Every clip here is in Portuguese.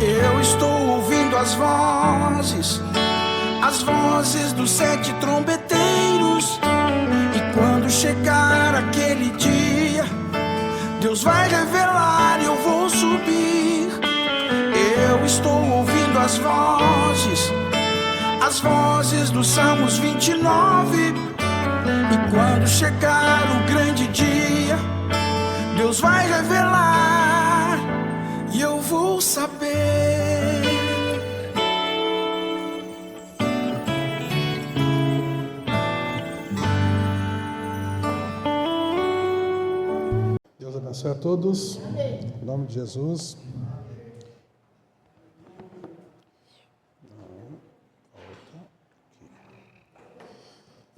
Eu estou ouvindo as vozes dos 7 trombeteiros. E quando chegar aquele dia, Deus vai revelar e eu vou subir. Eu estou ouvindo as vozes dos Salmos 29. E quando chegar o grande dia, Deus vai revelar e eu vou saber. Deus abençoe a todos. Em nome de Jesus.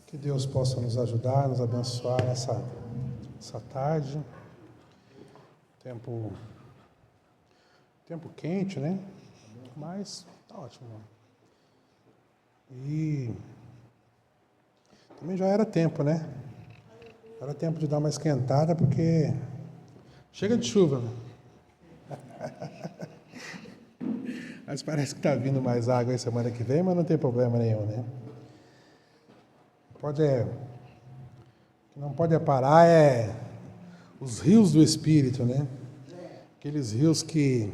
Que Deus possa nos ajudar, nos abençoar nessa tarde. Tempo quente, né? Mas tá ótimo. E também já era tempo, né? Era tempo de dar uma esquentada, porque chega de chuva. Mas parece que está vindo mais água aí semana que vem, mas não tem problema nenhum, né? O que não pode parar é os rios do Espírito, né? Aqueles rios que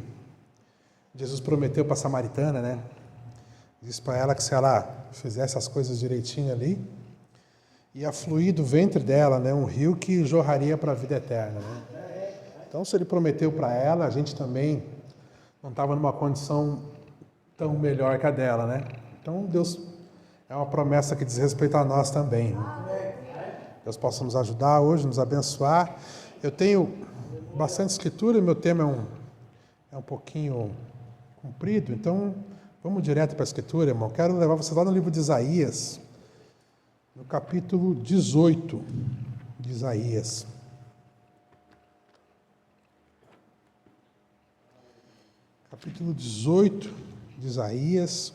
Jesus prometeu para a samaritana, né? Disse para ela que se ela fizesse as coisas direitinho ali, ia fluir do ventre dela, né? Um rio que jorraria para a vida eterna, né? Então, se ele prometeu para ela, a gente também não estava numa condição tão melhor que a dela, né? Então, Deus é uma promessa que diz respeito a nós também, né? Deus possa nos ajudar hoje, nos abençoar. Eu tenho bastante escritura e meu tema é um pouquinho comprido, então vamos direto para a escritura, irmão. Quero levar vocês lá no livro de Isaías, no capítulo 18 de Isaías. Capítulo 18 de Isaías.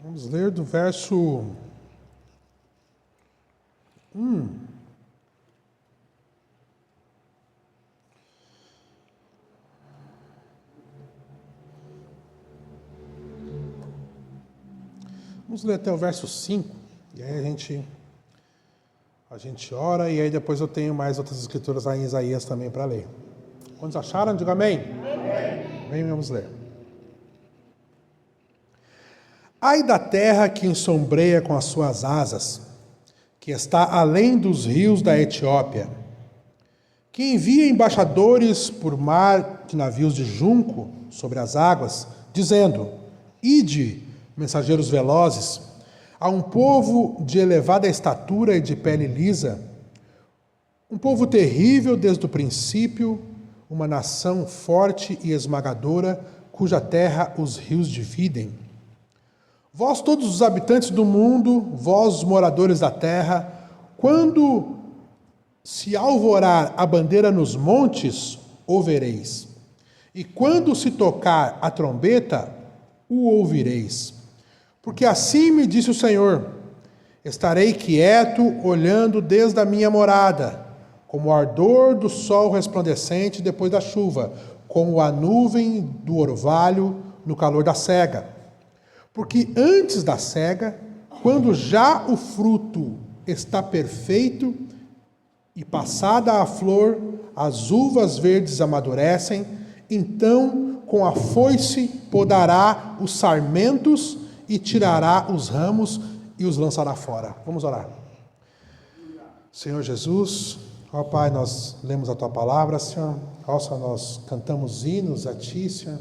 Vamos ler do verso 1. Vamos ler até o verso 5, e aí a gente ora, e aí depois eu tenho mais outras escrituras lá em Isaías também para ler. Quantos acharam? Diga amém. Amém. Vamos ler. Ai da terra que ensombreia com as suas asas, que está além dos rios da Etiópia, que envia embaixadores por mar de navios de junco sobre as águas, dizendo: Ide, mensageiros velozes, a um povo de elevada estatura e de pele lisa, um povo terrível desde o princípio, uma nação forte e esmagadora, cuja terra os rios dividem. Vós todos os habitantes do mundo, vós os moradores da terra, quando se alvorar a bandeira nos montes, o vereis. E quando se tocar a trombeta, o ouvireis. Porque assim me disse o Senhor: estarei quieto, olhando desde a minha morada, como o ardor do sol resplandecente depois da chuva, como a nuvem do orvalho no calor da cega. Porque antes da cega, quando já o fruto está perfeito e passada a flor, as uvas verdes amadurecem, então com a foice podará os sarmentos e tirará os ramos e os lançará fora. Vamos orar. Senhor Jesus, ó Pai, nós lemos a Tua palavra, Senhor. Ó Senhor, nós cantamos hinos a Ti, Senhor,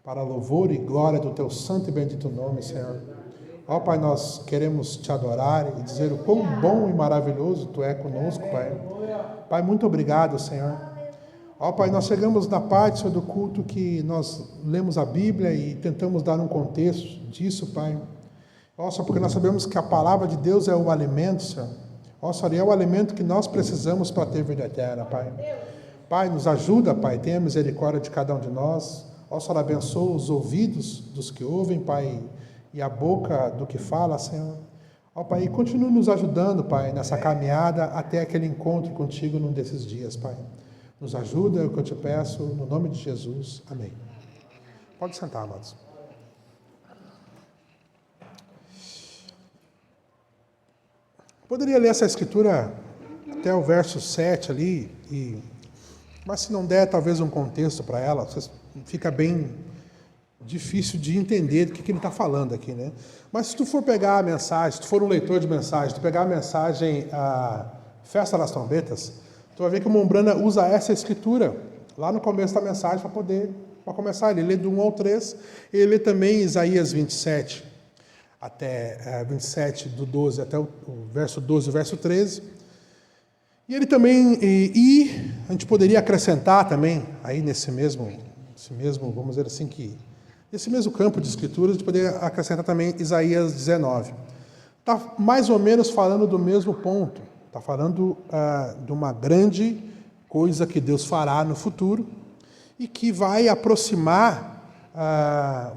para louvor e glória do Teu santo e bendito nome, Senhor. Ó Pai, nós queremos Te adorar e dizer o quão bom e maravilhoso Tu é conosco, Pai. Pai, muito obrigado, Senhor. Ó Pai, nós chegamos na parte, Senhor, do culto que nós lemos a Bíblia e tentamos dar um contexto disso, Pai. Ó Senhor, porque nós sabemos que a palavra de Deus é o alimento, Senhor. Ó Senhor, é o alimento que nós precisamos para ter vida eterna, Pai. Pai, nos ajuda, Pai, tenha misericórdia de cada um de nós. Ó Senhor, abençoa os ouvidos dos que ouvem, Pai, e a boca do que fala, Senhor. Ó Pai, continue nos ajudando, Pai, nessa caminhada até aquele encontro contigo num desses dias, Pai. Nos ajuda, é o que eu te peço, no nome de Jesus. Amém. Pode sentar, amados. Poderia ler essa escritura até o verso 7 ali, mas se não der talvez um contexto para ela, fica bem difícil de entender do que ele está falando aqui, né? Mas se tu for pegar a mensagem, se tu for um leitor de mensagem, tu pegar a mensagem a Festa das Trombetas, tu vai ver que o Mombrana usa essa escritura lá no começo da mensagem para começar. Ele lê do 1 ao 3, ele lê também Isaías 27, até 27 do 12 até o verso 12 e o verso 13. E ele também, e a gente poderia acrescentar também, aí nesse mesmo, vamos dizer assim, esse mesmo campo de escrituras, a gente poderia acrescentar também Isaías 19. Está mais ou menos falando do mesmo ponto. Está falando de uma grande coisa que Deus fará no futuro e que vai aproximar,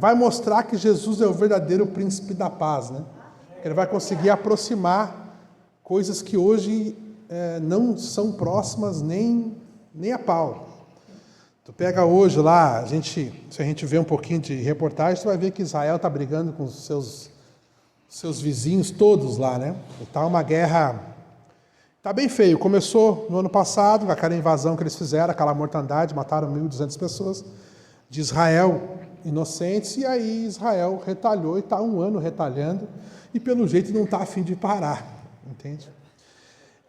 vai mostrar que Jesus é o verdadeiro príncipe da paz, né? Ele vai conseguir aproximar coisas que hoje não são próximas nem a pau. Tu pega hoje lá, se a gente vê um pouquinho de reportagem, tu vai ver que Israel está brigando com os seus vizinhos todos lá, né? Está uma guerra, está bem feio. Começou no ano passado, com aquela invasão que eles fizeram, aquela mortandade, mataram 1.200 pessoas de Israel inocentes, e aí Israel retalhou e está 1 ano retalhando, e pelo jeito não está a fim de parar, entende?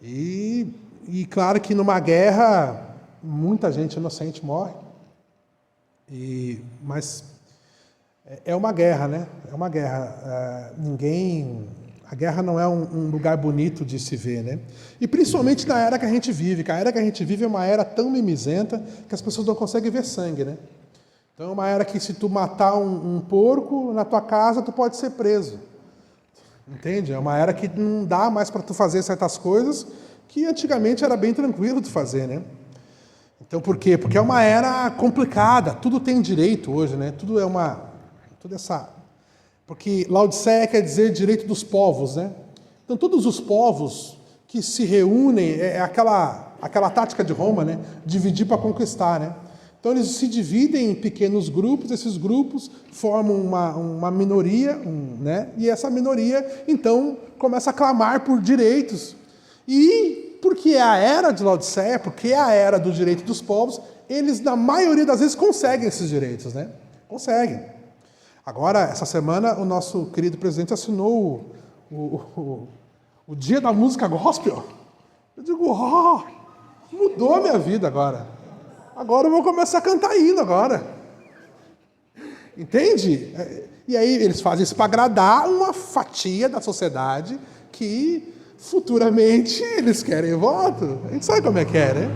E claro que numa guerra muita gente inocente morre, mas é uma guerra, né? É uma guerra. A guerra não é um lugar bonito de se ver, né? E principalmente na era que a gente vive, que a era que a gente vive é uma era tão mimizenta que as pessoas não conseguem ver sangue, né? Então é uma era que se tu matar um porco na tua casa, tu pode ser preso. Entende? É uma era que não dá mais para tu fazer certas coisas que antigamente era bem tranquilo de fazer, né? Então, por quê? Porque é uma era complicada, tudo tem direito hoje, né? Porque Laodiceia quer dizer direito dos povos, né? Então, todos os povos que se reúnem, é aquela tática de Roma, né? Dividir para conquistar, né? Então, eles se dividem em pequenos grupos, esses grupos formam uma minoria, né? E essa minoria, então, começa a clamar por direitos. E porque é a era de Laodiceia, porque é a era do direito dos povos, eles, na maioria das vezes, conseguem esses direitos, né? Conseguem. Agora, essa semana, o nosso querido presidente assinou o Dia da Música Gospel. Eu digo, mudou a minha vida agora. Agora eu vou começar a cantar hino agora. Entende? E aí eles fazem isso para agradar uma fatia da sociedade que futuramente eles querem voto. A gente sabe como é que é, né?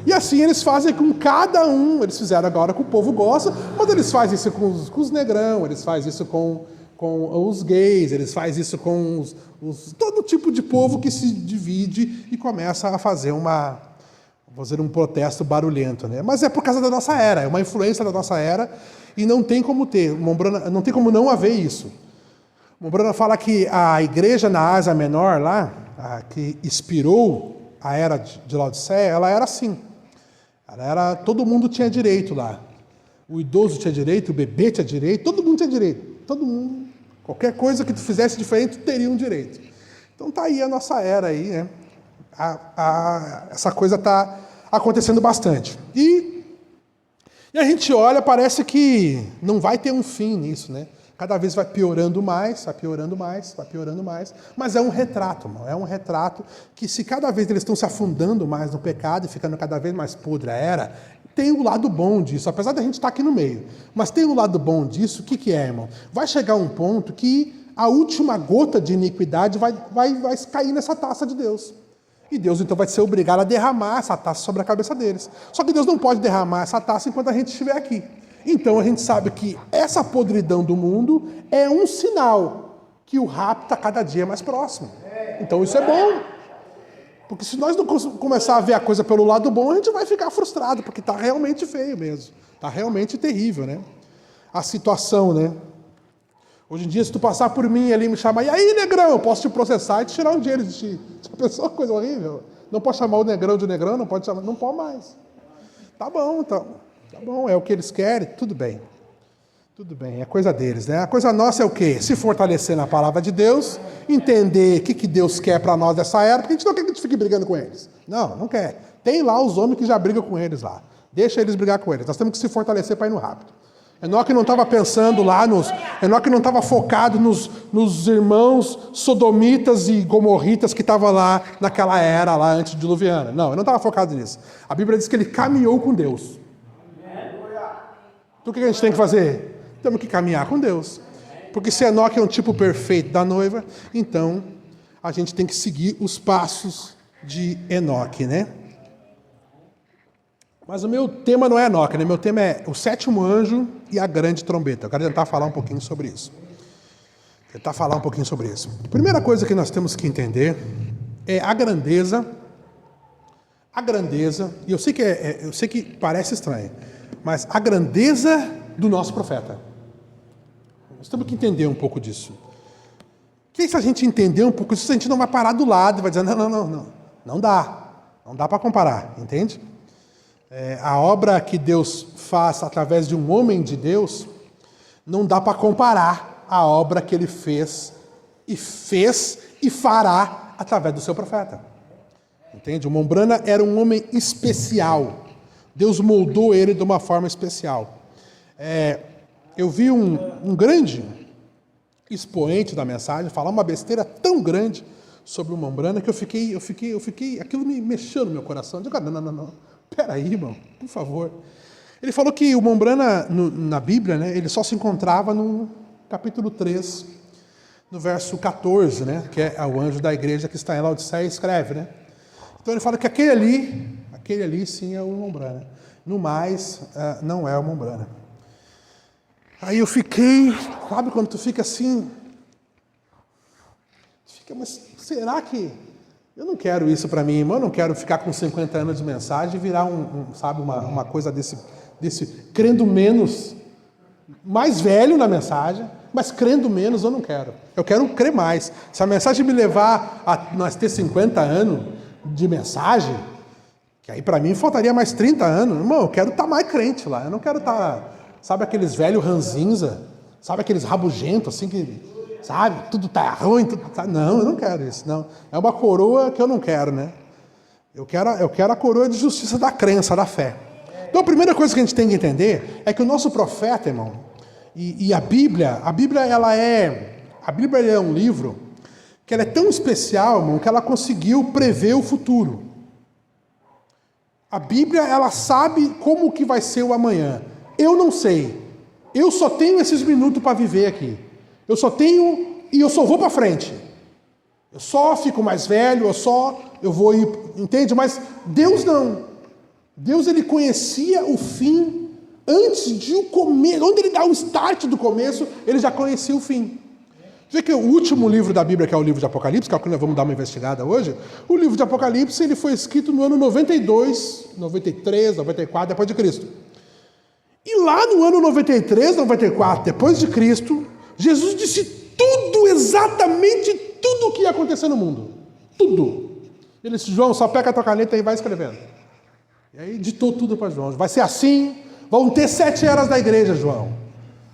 E assim eles fazem com cada um. Eles fizeram agora com o povo gosta, mas eles fazem isso com os negrão, eles fazem isso com os gays, eles fazem isso com todo tipo de povo que se divide e começa a fazer um protesto barulhento, né? Mas é por causa da nossa era, é uma influência da nossa era e não tem como não tem como não haver isso. Mombrana fala que a igreja na Ásia Menor lá, que inspirou a era de Laodiceia, ela era assim. Todo mundo tinha direito lá. O idoso tinha direito, o bebê tinha direito, todo mundo tinha direito. Todo mundo, qualquer coisa que tu fizesse diferente, tu teria um direito. Então tá aí a nossa era aí, né? Essa coisa está acontecendo bastante. E a gente olha, parece que não vai ter um fim nisso, né? Cada vez vai piorando mais, mas é um retrato, irmão. É um retrato que se cada vez eles estão se afundando mais no pecado e ficando cada vez mais podre a era, tem o lado bom disso, apesar da gente estar aqui no meio. Mas tem o lado bom disso, o que é, irmão? Vai chegar um ponto que a última gota de iniquidade vai cair nessa taça de Deus. E Deus então vai ser obrigado a derramar essa taça sobre a cabeça deles. Só que Deus não pode derramar essa taça enquanto a gente estiver aqui. Então a gente sabe que essa podridão do mundo é um sinal que o rapto está cada dia mais próximo. Então isso é bom. Porque se nós não começar a ver a coisa pelo lado bom, a gente vai ficar frustrado, porque está realmente feio mesmo. Está realmente terrível, né? A situação, né? Hoje em dia, se tu passar por mim ali e me chamar, e aí, negrão, eu posso te processar e te tirar um dinheiro de ti. Já pensou? Coisa horrível. Não pode chamar o negrão de negrão, não pode chamar, não pode mais. Tá bom, então. Tá bom, é o que eles querem, tudo bem. Tudo bem, é coisa deles, né? A coisa nossa é o quê? Se fortalecer na palavra de Deus, entender o que Deus quer para nós dessa era, porque a gente não quer que a gente fique brigando com eles. Não, não quer. Tem lá os homens que já brigam com eles lá. Deixa eles brigar com eles. Nós temos que se fortalecer para ir no rápido. Enoque não estava pensando lá Enoque não estava focado nos irmãos sodomitas e gomorritas que estavam lá naquela era, lá antes de diluviana. Não, ele não estava focado nisso. A Bíblia diz que ele caminhou com Deus. Então o que a gente tem que fazer? Temos que caminhar com Deus. Porque se Enoque é um tipo perfeito da noiva, então a gente tem que seguir os passos de Enoque, né? Mas o meu tema não é Enoque, né? Meu tema é o sétimo anjo e a grande trombeta. Eu quero tentar falar um pouquinho sobre isso. A primeira coisa que nós temos que entender é a grandeza, e eu sei que parece estranho, mas a grandeza do nosso profeta. Nós temos que entender um pouco disso. Porque se a gente entender um pouco disso, a gente não vai parar do lado e vai dizer, não dá para comparar, entende? A obra que Deus faz através de um homem de Deus, não dá para comparar a obra que ele fez e fará através do seu profeta. Entende? O Mombrana era um homem especial. Deus moldou ele de uma forma especial. Eu vi um grande expoente da mensagem falar uma besteira tão grande sobre o Mombrana que eu fiquei, aquilo me mexeu no meu coração. Eu digo, não. Peraí, irmão, por favor. Ele falou que o Mombrana, na Bíblia, né, ele só se encontrava no capítulo 3, no verso 14, né, que é o anjo da igreja que está em Laodiceia e escreve, né? Então ele fala que aquele ali sim é o Mombrana. No mais, não é o Mombrana. Aí eu fiquei, sabe quando tu fica assim? Mas será que... Eu não quero isso para mim, irmão. Eu não quero ficar com 50 anos de mensagem e virar uma coisa desse crendo menos, mais velho na mensagem, mas crendo menos eu não quero. Eu quero crer mais. Se a mensagem me levar a nós ter 50 anos de mensagem, que aí para mim faltaria mais 30 anos, irmão, eu quero estar mais crente lá. Eu não quero estar, sabe, aqueles velhos ranzinza, sabe, aqueles rabugentos assim que... Sabe? Tudo tá ruim, tudo tá... Não, eu não quero isso, não. É uma coroa que eu não quero, né? Eu quero a coroa de justiça da crença, da fé. Então a primeira coisa que a gente tem que entender é que o nosso profeta, irmão, e a Bíblia é um livro que ela é tão especial, irmão, que ela conseguiu prever o futuro. A Bíblia, ela sabe como que vai ser o amanhã. Eu não sei. Eu só tenho esses minutos para viver aqui. Eu só vou para frente. Eu só fico mais velho, eu vou ir, entende? Mas Deus não. Deus, ele conhecia o fim antes de o começo. Onde ele dá o start do começo, ele já conhecia o fim. Vê que o último livro da Bíblia, que é o livro de Apocalipse, que é o que nós vamos dar uma investigada hoje, o livro de Apocalipse, ele foi escrito no ano 92, 93, 94, depois de Cristo. E lá no ano 93, 94, depois de Cristo, Jesus disse tudo, exatamente tudo o que ia acontecer no mundo. Tudo. Ele disse, João, só pega a tua caneta e vai escrevendo. E aí ditou tudo para João. Vai ser assim, vão ter 7 eras da igreja, João.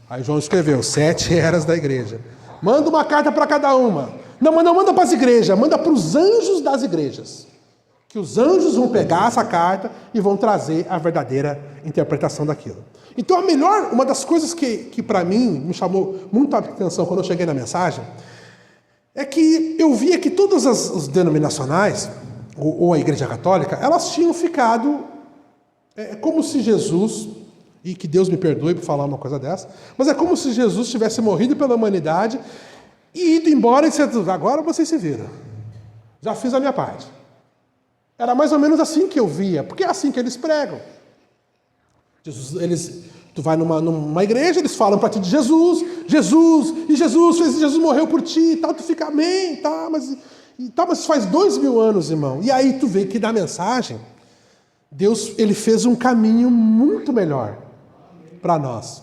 Aí João escreveu, 7 eras da igreja. Manda uma carta para cada uma. Não manda para as igrejas, manda para os anjos das igrejas. Que os anjos vão pegar essa carta e vão trazer a verdadeira interpretação daquilo. Então uma das coisas que para mim me chamou muito a atenção quando eu cheguei na mensagem, é que eu via que todas as denominacionais, ou a Igreja Católica, elas tinham ficado como se Jesus, e que Deus me perdoe por falar uma coisa dessa, mas é como se Jesus tivesse morrido pela humanidade e ido embora e disse, agora vocês se viram. Já fiz a minha parte. Era mais ou menos assim que eu via, porque é assim que eles pregam. Tu vai numa igreja, eles falam para ti de Jesus, Jesus morreu por ti e tal, tu fica, amém, tá, mas faz 2000 anos, irmão. E aí tu vê que na mensagem, Deus, ele fez um caminho muito melhor para nós.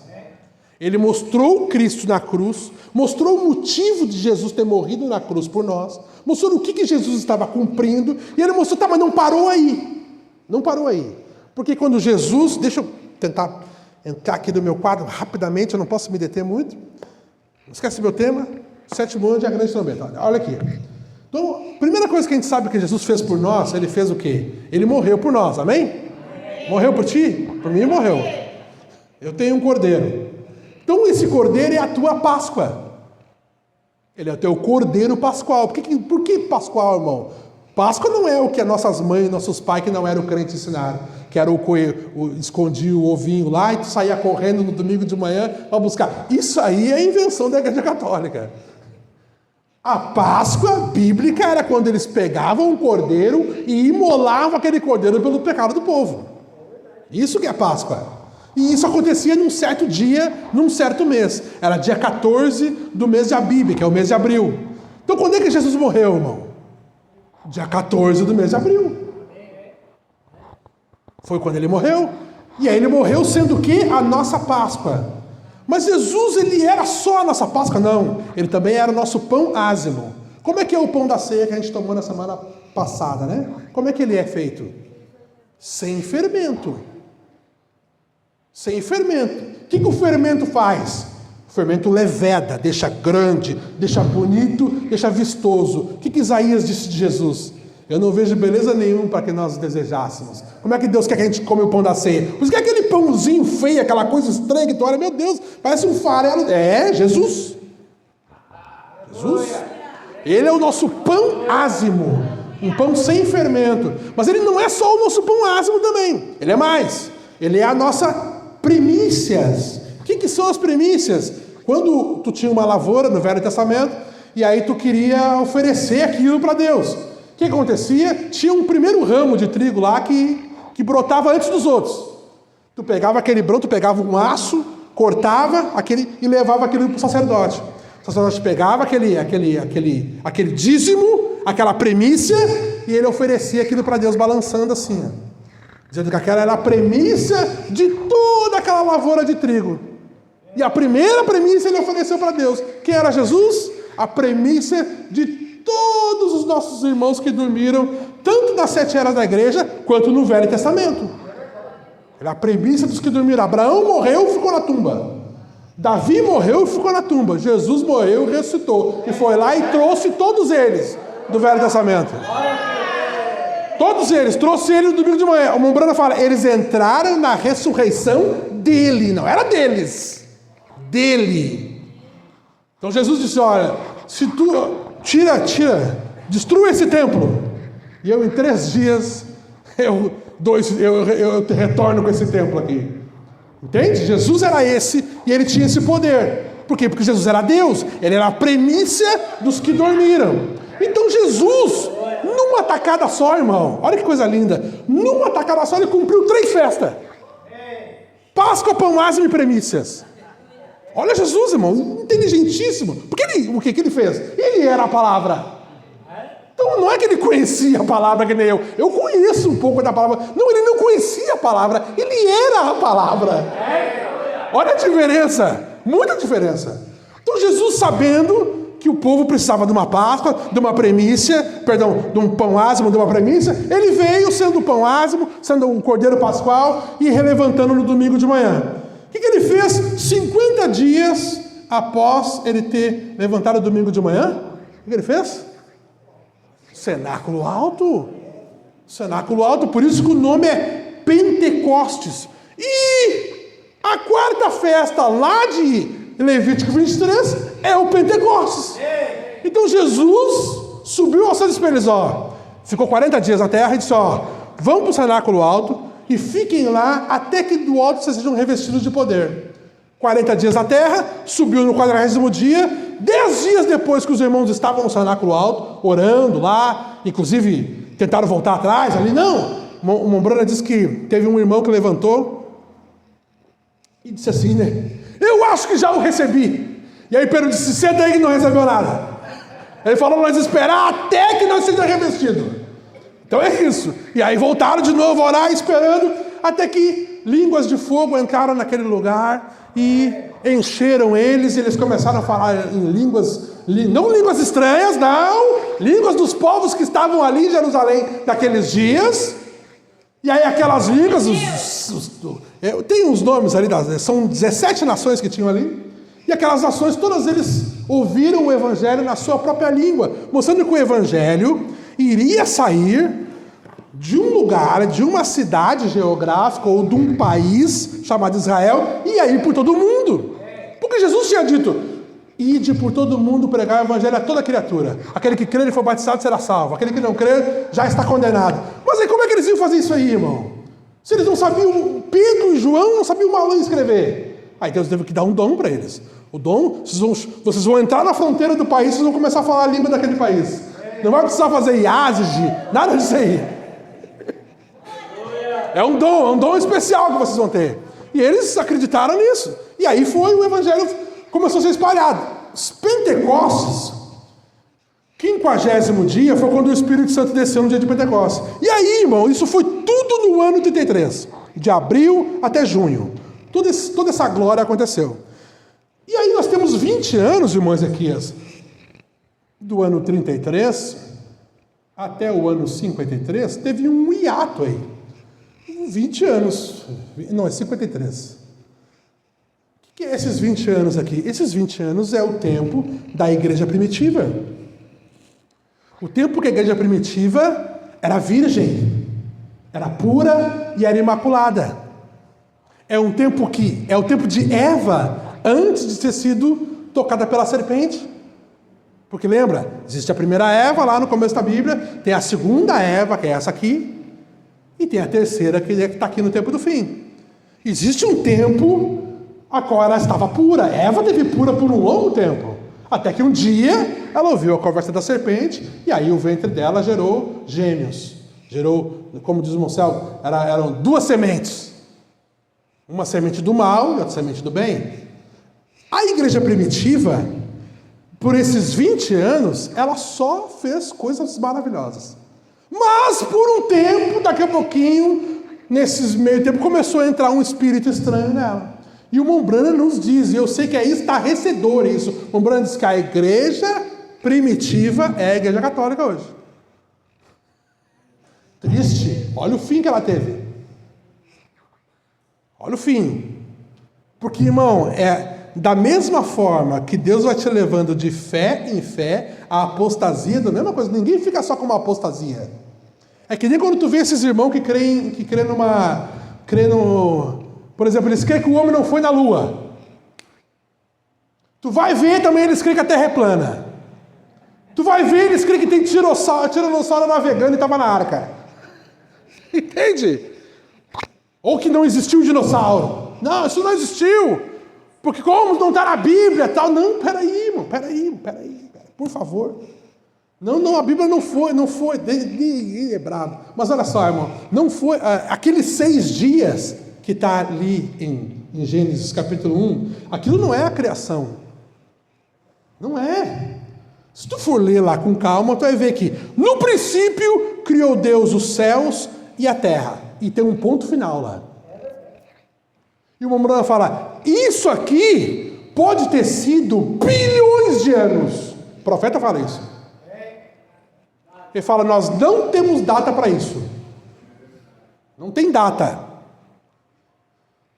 Ele mostrou Cristo na cruz, mostrou o motivo de Jesus ter morrido na cruz por nós, mostrou o que Jesus estava cumprindo, e ele mostrou, tá, mas não parou aí. Não parou aí. Porque quando Jesus, deixa eu tentar entrar aqui no meu quadro rapidamente, eu não posso me deter muito. Não esquece meu tema, 7º ano de a grande trombeta. Olha aqui. Então, a primeira coisa que a gente sabe que Jesus fez por nós, ele fez o quê? Ele morreu por nós, amém? Morreu por ti? Por mim morreu. Eu tenho um cordeiro. Então esse cordeiro é a tua Páscoa. Ele é o teu cordeiro pascual. Por que pascual, irmão? Páscoa não é o que as nossas mães, nossos pais que não eram crentes ensinaram. Que era escondia o ovinho lá e tu saía correndo no domingo de manhã para buscar. Isso aí é invenção da Igreja Católica. A Páscoa bíblica era quando eles pegavam um cordeiro e imolavam aquele cordeiro pelo pecado do povo. Isso que é Páscoa. E isso acontecia num certo dia, num certo mês. Era dia 14 do mês de Abib, que é o mês de abril. Então quando é que Jesus morreu, irmão? Dia 14 do mês de abril. Foi quando ele morreu. E aí ele morreu sendo o quê? A nossa Páscoa. Mas Jesus, ele era só a nossa Páscoa? Não. Ele também era o nosso pão ázimo. Como é que é o pão da ceia que a gente tomou na semana passada, né? Como é que ele é feito? Sem fermento. Sem fermento. O que o fermento faz? O fermento leveda, deixa grande, deixa bonito, deixa vistoso. O que Isaías disse de Jesus? Eu não vejo beleza nenhuma para que nós desejássemos. Como é que Deus quer que a gente come o pão da ceia? Por que é aquele pãozinho feio, aquela coisa estranha que tu olha, meu Deus, parece um farelo. É, Jesus. Jesus. Ele é o nosso pão ázimo. Um pão sem fermento. Mas ele não é só o nosso pão ázimo também. Ele é mais. Ele é a nossa primícias. O que são as primícias? Quando tu tinha uma lavoura no Velho Testamento e aí tu queria oferecer aquilo para Deus. O que acontecia? Tinha um primeiro ramo de trigo lá que brotava antes dos outros. Tu pegava aquele broto, tu pegava um aço, cortava aquele e levava aquilo para o sacerdote. O sacerdote pegava aquele dízimo, aquela primícia, e ele oferecia aquilo para Deus balançando assim, ó. Dizendo que aquela era a premissa de toda aquela lavoura de trigo. E a primeira premissa ele ofereceu para Deus. Quem era Jesus? A premissa de todos os nossos irmãos que dormiram, tanto nas 7 eras da igreja, quanto no Velho Testamento. Era a premissa dos que dormiram. Abraão morreu e ficou na tumba. Davi morreu e ficou na tumba. Jesus morreu e ressuscitou. E foi lá e trouxe todos eles do Velho Testamento. Todos eles, trouxe ele no domingo de manhã. O Mombrana fala, eles entraram na ressurreição dele, não era deles, dele. Então Jesus disse, olha, se tu destrua esse templo, e eu em 3 dias, eu te retorno com esse templo aqui. Entende? Jesus era esse, e ele tinha esse poder. Por quê? Porque Jesus era Deus, ele era a premissa dos que dormiram. Então Jesus, numa tacada só, irmão, olha que coisa linda, numa tacada só ele cumpriu 3 festas. Páscoa, pão ázimo e primícias. Olha Jesus, irmão, inteligentíssimo. Porque o que ele fez? Ele era a palavra. Então não é que ele conhecia a palavra que nem eu. Eu conheço um pouco da palavra. Não, ele não conhecia a palavra, ele era a palavra. Olha a diferença, muita diferença. Então Jesus, sabendo que o povo precisava de uma Páscoa, de uma primícia, de um pão ázimo, de uma primícia, ele veio sendo o pão ázimo, sendo o cordeiro pascual e relevantando no domingo de manhã. O que ele fez 50 dias após ele ter levantado o domingo de manhã? O que ele fez? Cenáculo alto. Cenáculo alto, por isso que o nome é Pentecostes. E a 4ª festa lá de Levítico 23 é o Pentecostes. Então Jesus subiu aos seus espelhos, ficou 40 dias na terra e disse, vão para o cenáculo alto e fiquem lá até que do alto vocês sejam revestidos de poder. 40 dias na terra, subiu no 40º dia, 10 dias depois que os irmãos estavam no cenáculo alto, orando lá, inclusive tentaram voltar atrás ali, não. O Mombrana diz que teve um irmão que levantou e disse assim, né? Eu acho que já o recebi. E aí Pedro disse, senta aí que não recebeu nada. Ele falou, nós esperar até que nós sejamos revestidos. Então é isso. E aí voltaram de novo a orar, esperando, até que línguas de fogo entraram naquele lugar e encheram eles, e eles começaram a falar em línguas, não línguas estranhas, não, línguas dos povos que estavam ali em Jerusalém naqueles dias. E aí aquelas línguas, tem uns nomes ali, são 17 nações que tinham ali, e aquelas nações, todas eles ouviram o evangelho na sua própria língua, mostrando que o evangelho iria sair de um lugar, de uma cidade geográfica, ou de um país chamado Israel, e aí por todo mundo. Porque Jesus tinha dito: ide por todo mundo pregar o evangelho a toda criatura. Aquele que crer e for batizado será salvo. Aquele que não crer já está condenado. Mas aí como é que eles iam fazer isso aí, irmão? Se eles não sabiam, Pedro e João não sabiam mal escrever. Aí Deus teve que dar um dom para eles. O dom, vocês vão entrar na fronteira do país, vocês vão começar a falar a língua daquele país. Não vai precisar fazer iásige, nada disso aí. É um dom especial que vocês vão ter. E eles acreditaram nisso. E aí o evangelho começou a ser espalhado. Os Pentecostes, 50º dia, foi quando o Espírito Santo desceu no dia de Pentecostes. E aí, irmão, isso foi tudo no ano 33. De abril até junho. Toda essa glória aconteceu. E aí nós temos 20 anos, irmão Ezequias, do ano 33 até o ano 53, teve um hiato aí. 20 anos. Não, é 53. O que é esses 20 anos aqui? Esses 20 anos é o tempo da igreja primitiva. O tempo que a igreja primitiva era virgem, era pura e era imaculada. É o tempo de Eva antes de ter sido tocada pela serpente. Porque lembra, existe a primeira Eva lá no começo da Bíblia, tem a segunda Eva, que é essa aqui, e tem a terceira, que está aqui no tempo do fim. Existe um tempo a qual ela estava pura. Eva esteve pura por um longo tempo. Até que um dia ela ouviu a conversa da serpente, e aí o ventre dela gerou gêmeos. Gerou, como diz o Moncel, eram duas sementes. Uma semente do mal e outra semente do bem. A igreja primitiva, por esses 20 anos, ela só fez coisas maravilhosas. Mas por um tempo, daqui a pouquinho, nesses meio tempo, começou a entrar um espírito estranho nela. E o Mombrana nos diz, e eu sei que é estarrecedor isso, o Mombrana diz que a igreja primitiva é a igreja católica hoje. Triste. Olha o fim que ela teve. Olha o fim. Porque, irmão, da mesma forma que Deus vai te levando de fé em fé, a apostasia, da mesma coisa, ninguém fica só com uma apostasia. É que nem quando tu vê esses irmãos que creem por exemplo, eles creem que o homem não foi na lua. Tu vai ver também, eles creem que a terra é plana. Tu vai ver, eles creem que tem tiranossauro navegando e estava na arca. Entende? Ou que não existiu dinossauro. Não, isso não existiu. Porque como não está na Bíblia e tal. Não, peraí, irmão, peraí, por favor. Não, a Bíblia não foi, é brabo. Mas olha só, irmão, não foi, aqueles 6 dias que está ali em Gênesis capítulo 1, aquilo não é a criação. Não é. Se tu for ler lá com calma, tu vai ver que no princípio criou Deus os céus e a terra. E tem um ponto final lá. E o Mombrana fala, isso aqui pode ter sido bilhões de anos. O profeta fala isso. Ele fala, nós não temos data para isso. Não tem data.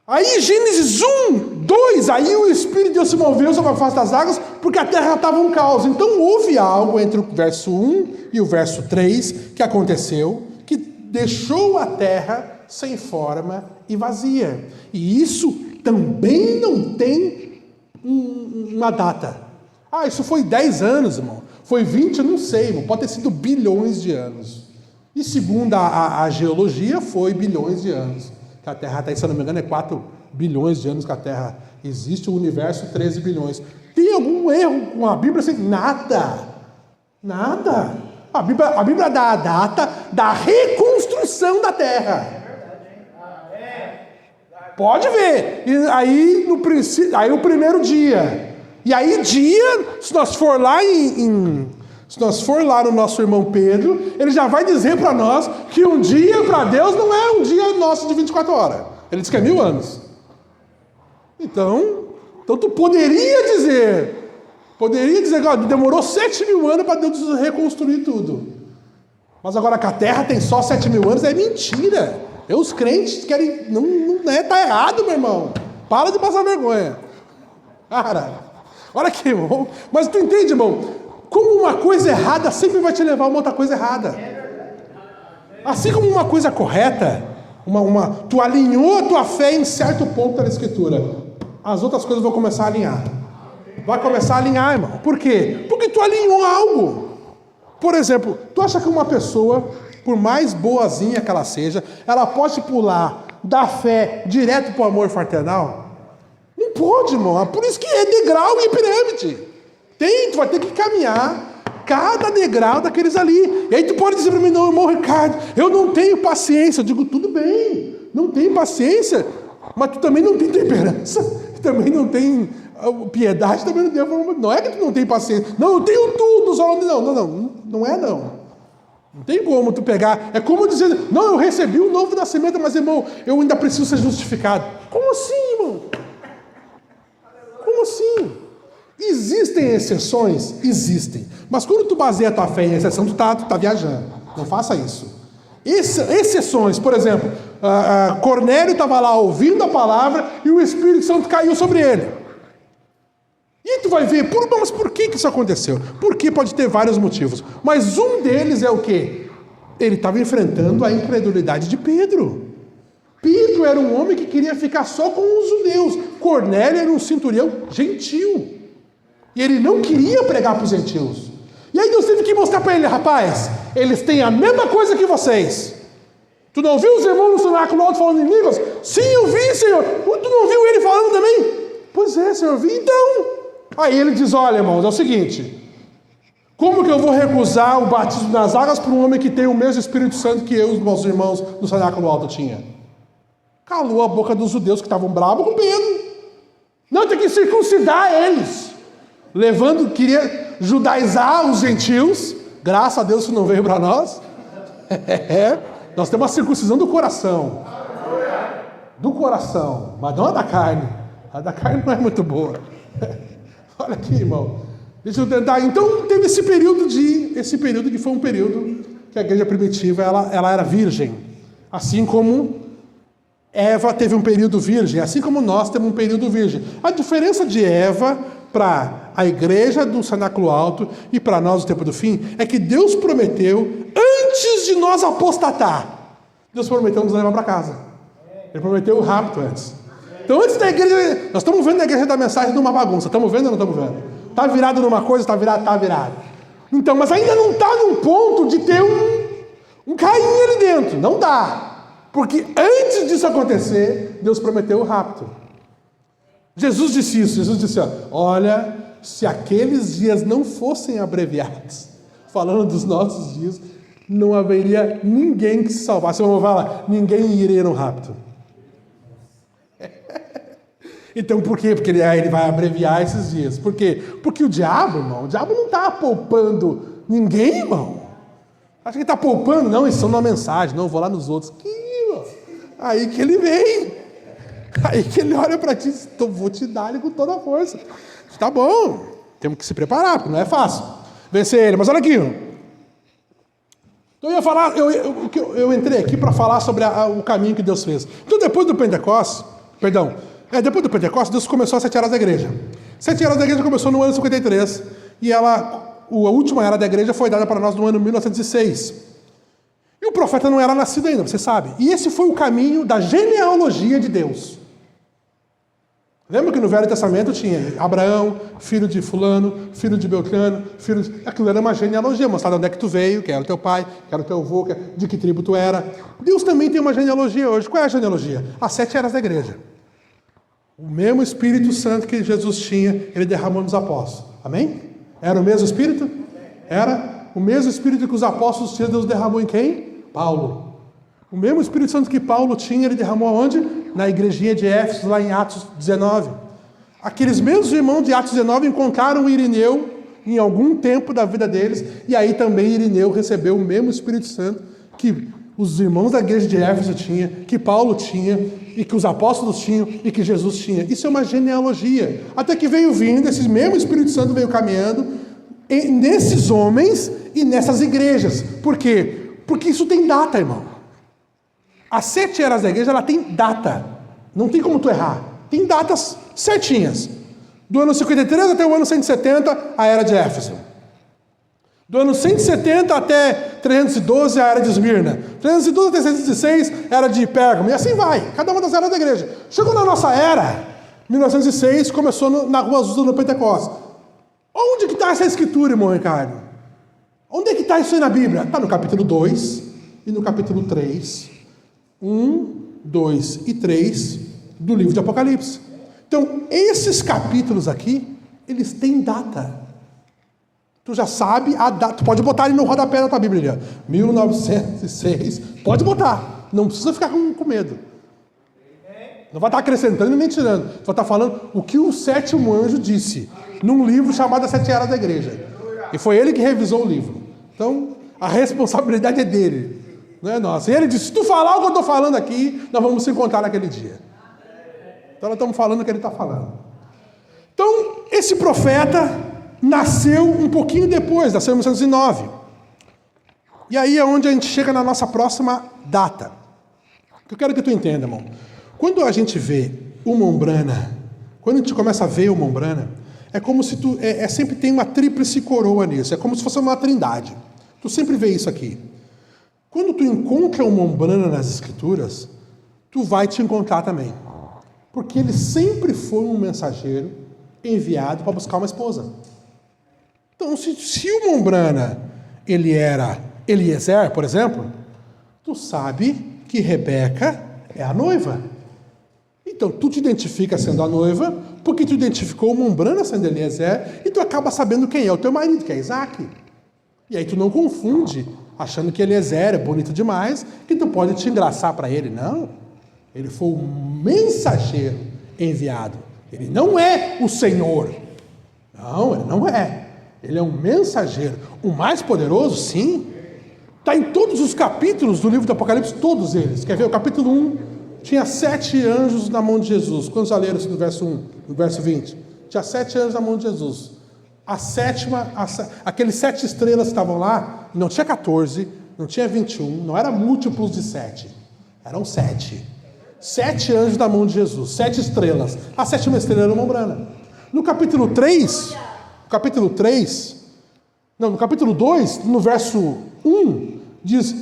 Aí Gênesis 1, 2, aí o Espírito de Deus se moveu sobre a face das águas, porque a terra estava um caos. Então houve algo entre o verso 1 e o verso 3 que aconteceu, que deixou a terra sem forma e vazia. E isso também não tem uma data. Isso foi 10 anos, irmão. Foi 20, eu não sei, irmão. Pode ter sido bilhões de anos. E segundo a geologia, foi bilhões de anos. Que a Terra está, se eu não me engano, é 4 bilhões de anos que a Terra existe, o universo 13 bilhões. Tem algum erro com a Bíblia? Assim? Nada. A Bíblia dá a data da reconstrução da Terra. Pode ver. E aí, o primeiro dia. E aí, se nós for lá no nosso irmão Pedro, ele já vai dizer para nós que um dia para Deus não é um dia nosso de 24 horas. Ele diz que é 1000 anos. Então tu poderia dizer que demorou 7.000 anos para Deus reconstruir tudo. Mas agora que a Terra tem só 7.000 anos, é mentira. Os crentes querem... Tá errado, meu irmão. Para de passar vergonha. Cara, olha aqui, irmão. Mas tu entende, irmão? Como uma coisa errada sempre vai te levar a uma outra coisa errada. Assim como uma coisa correta, tu alinhou a tua fé em certo ponto da Escritura, as outras coisas vão começar a alinhar. Vai começar a alinhar, irmão. Por quê? Porque tu alinhou algo. Por exemplo, tu acha que uma pessoa, por mais boazinha que ela seja, ela pode pular da fé direto para o amor fraternal? Não pode, irmão. Por isso que é degrau e pirâmide. Tu vai ter que caminhar cada degrau daqueles ali. E aí tu pode dizer para mim, não, irmão Ricardo, eu não tenho paciência. Eu digo, tudo bem, não tem paciência, mas tu também não tem temperança, também não tem piedade, também não tem. Não é que tu não tem paciência. Não, eu tenho tudo. Só não é não. Não tem como tu pegar. É como dizer, não, eu recebi o novo nascimento, mas irmão, eu ainda preciso ser justificado. Como assim, irmão? Como assim? Existem exceções? Existem. Mas quando tu baseia a tua fé em exceção, tu tá viajando. Não faça isso. Exceções, por exemplo, Cornélio estava lá ouvindo a palavra e o Espírito Santo caiu sobre ele. E tu vai ver, mas por que isso aconteceu? Porque pode ter vários motivos. Mas um deles é o quê? Ele estava enfrentando a incredulidade de Pedro. Pedro era um homem que queria ficar só com os judeus. Cornélio era um centurião gentil. E ele não queria pregar para os gentios. E aí Deus teve que mostrar para ele, rapaz, eles têm a mesma coisa que vocês. Tu não viu os irmãos no cenáculo alto falando em línguas? Sim, eu vi, Senhor. Tu não viu ele falando também? Pois é, Senhor, eu vi então. Aí ele diz, olha, irmãos, é o seguinte, como que eu vou recusar o batismo nas águas para um homem que tem o mesmo Espírito Santo que eu e os meus irmãos no cenáculo alto tinha? Calou a boca dos judeus que estavam bravos com Pedro. Não, tem que circuncidar eles. Queria judaizar os gentios. Graças a Deus isso não veio para nós. Nós temos a circuncisão do coração. Do coração, mas não a da carne. A da carne não é muito boa. Olha aqui, irmão. Deixa eu tentar. Então teve esse período que foi um período que a igreja primitiva ela era virgem. Assim como Eva teve um período virgem, assim como nós temos um período virgem. A diferença de Eva para a igreja do cenáculo alto e para nós no tempo do fim é que Deus prometeu, antes de nós apostatar, Deus prometeu nos levar para casa. Ele prometeu o rapto antes. Então antes da igreja, nós estamos vendo a igreja da mensagem numa bagunça, estamos vendo ou não estamos vendo? Está virado numa coisa, está virado. Então, mas ainda não está num ponto de ter um Caim ali dentro, não dá. Porque antes disso acontecer, Deus prometeu o rapto. Jesus disse isso, Jesus disse, olha, se aqueles dias não fossem abreviados, falando dos nossos dias, não haveria ninguém que se salvasse. Vamos falar, ninguém iria no rapto. Então por quê? Porque ele vai abreviar esses dias. Por quê? Porque o diabo, irmão, não está poupando ninguém, irmão. Acha que ele está poupando? Não, eles são na mensagem, não, eu vou lá nos outros. Aí que ele vem. Aí que ele olha para ti e diz, então vou te dar ele com toda a força. Tá bom, temos que se preparar, porque não é fácil vencer ele. Mas olha aqui. Então eu ia falar, eu entrei aqui para falar sobre o caminho que Deus fez. Então depois do Pentecostes, depois do Pentecostes, Deus começou as 7 eras da igreja. 7 eras da igreja começou no ano 53. E a última era da igreja foi dada para nós no ano 1906. E o profeta não era nascido ainda, você sabe. E esse foi o caminho da genealogia de Deus. Lembra que no Velho Testamento tinha Abraão, filho de fulano, filho de Beltrano, aquilo era uma genealogia, mostrava onde é que tu veio, quem era o teu pai, quem era o teu avô, de que tribo tu era. Deus também tem uma genealogia hoje. Qual é a genealogia? As 7 eras da igreja. O mesmo Espírito Santo que Jesus tinha, ele derramou nos apóstolos. Amém? Era o mesmo Espírito? Era o mesmo Espírito que os apóstolos tinham, Deus derramou em quem? Paulo. O mesmo Espírito Santo que Paulo tinha, ele derramou aonde? Na igrejinha de Éfeso, lá em Atos 19. Aqueles mesmos irmãos de Atos 19 encontraram Irineu em algum tempo da vida deles, e aí também Irineu recebeu o mesmo Espírito Santo que os irmãos da igreja de Éfeso tinham, que Paulo tinha, e que os apóstolos tinham, e que Jesus tinha. Isso é uma genealogia. Até que veio vindo, esse mesmo Espírito Santo veio caminhando nesses homens e nessas igrejas. Por quê? Porque isso tem data, irmão. As 7 eras da igreja, ela tem data. Não tem como tu errar. Tem datas certinhas. Do ano 53 até o ano 170, a era de Éfeso. Do ano 170 até 312, a era de Esmirna. 312 até 316, a era de Pérgamo. E assim vai, cada uma das eras da igreja. Chegou na nossa era, 1906, começou na Rua Azusa, no Pentecostes. Onde que está essa escritura, irmão Ricardo? Onde é que está isso aí na Bíblia? Está no capítulo 2 e no capítulo 3. 1, 2 e 3 do livro de Apocalipse. Então, esses capítulos aqui, eles têm data. Tu já sabe a data, tu pode botar ali no rodapé da tua Bíblia, 1906, pode botar, não precisa ficar com medo. Não vai estar acrescentando nem tirando, tu vai estar falando o que o 7º anjo disse, num livro chamado As 7 Eras da Igreja. E foi ele que revisou o livro. Então, a responsabilidade é dele, não é nossa. E ele disse, se tu falar o que eu estou falando aqui, nós vamos se encontrar naquele dia. Então, nós estamos falando o que ele está falando. Então, esse profeta nasceu um pouquinho depois, nasceu em 1909. E aí é onde a gente chega na nossa próxima data. Eu quero que tu entenda, irmão. Quando a gente vê o Mombrana, quando a gente começa a ver o Mombrana, é como se tu... sempre tem uma tríplice coroa nisso, é como se fosse uma trindade. Tu sempre vê isso aqui. Quando tu encontra o Mombrana nas Escrituras, tu vai te encontrar também. Porque ele sempre foi um mensageiro enviado para buscar uma esposa. Então, se o Mombrana, ele era Eliezer, por exemplo, tu sabe que Rebeca é a noiva. Então, tu te identifica sendo a noiva, porque tu identificou o Mombrana sendo Eliezer, e tu acaba sabendo quem é o teu marido, que é Isaac. E aí tu não confunde, achando que Eliezer é bonito demais, que tu pode te engraçar para ele. Não, ele foi o mensageiro enviado. Ele não é o Senhor. Não, ele não é. Ele é um mensageiro. O mais poderoso, sim. Está em todos os capítulos do livro do Apocalipse, todos eles. Quer ver? O capítulo 1 tinha 7 anjos na mão de Jesus. Quantos já leram isso no verso 1, no verso 20? Tinha 7 anjos na mão de Jesus. A sétima, aqueles 7 estrelas que estavam lá, não tinha 14, não tinha 21, não era múltiplos de 7. Eram 7. 7 anjos na mão de Jesus, 7 estrelas. A 7ª estrela era o Mombrana. No capítulo 3... no capítulo 2, no verso 1, diz,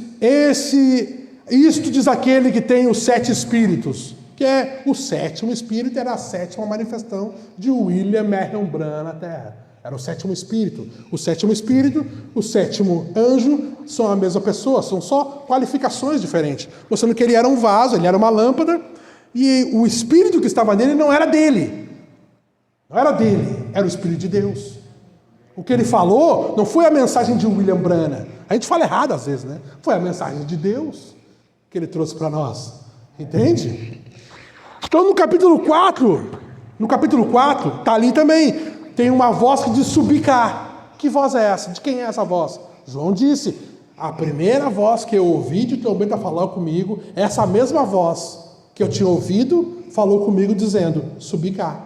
isto diz aquele que tem os 7 espíritos, que é o 7º espírito, era a 7ª manifestação de William Marion Branham na Terra. Era o 7º espírito. O 7º espírito, o 7º anjo, são a mesma pessoa, são só qualificações diferentes. Mostrando que ele era um vaso, ele era uma lâmpada, e o espírito que estava nele não era dele. Não era dele, era o Espírito de Deus. O que ele falou não foi a mensagem de William Branham. A gente fala errado às vezes, né? Foi a mensagem de Deus que ele trouxe para nós. Entende? Então no capítulo 4, está ali também, tem uma voz que diz subir cá. Que voz é essa? De quem é essa voz? João disse, a primeira voz que eu ouvi de trombeta falar comigo, essa mesma voz que eu tinha ouvido, falou comigo dizendo, subir cá.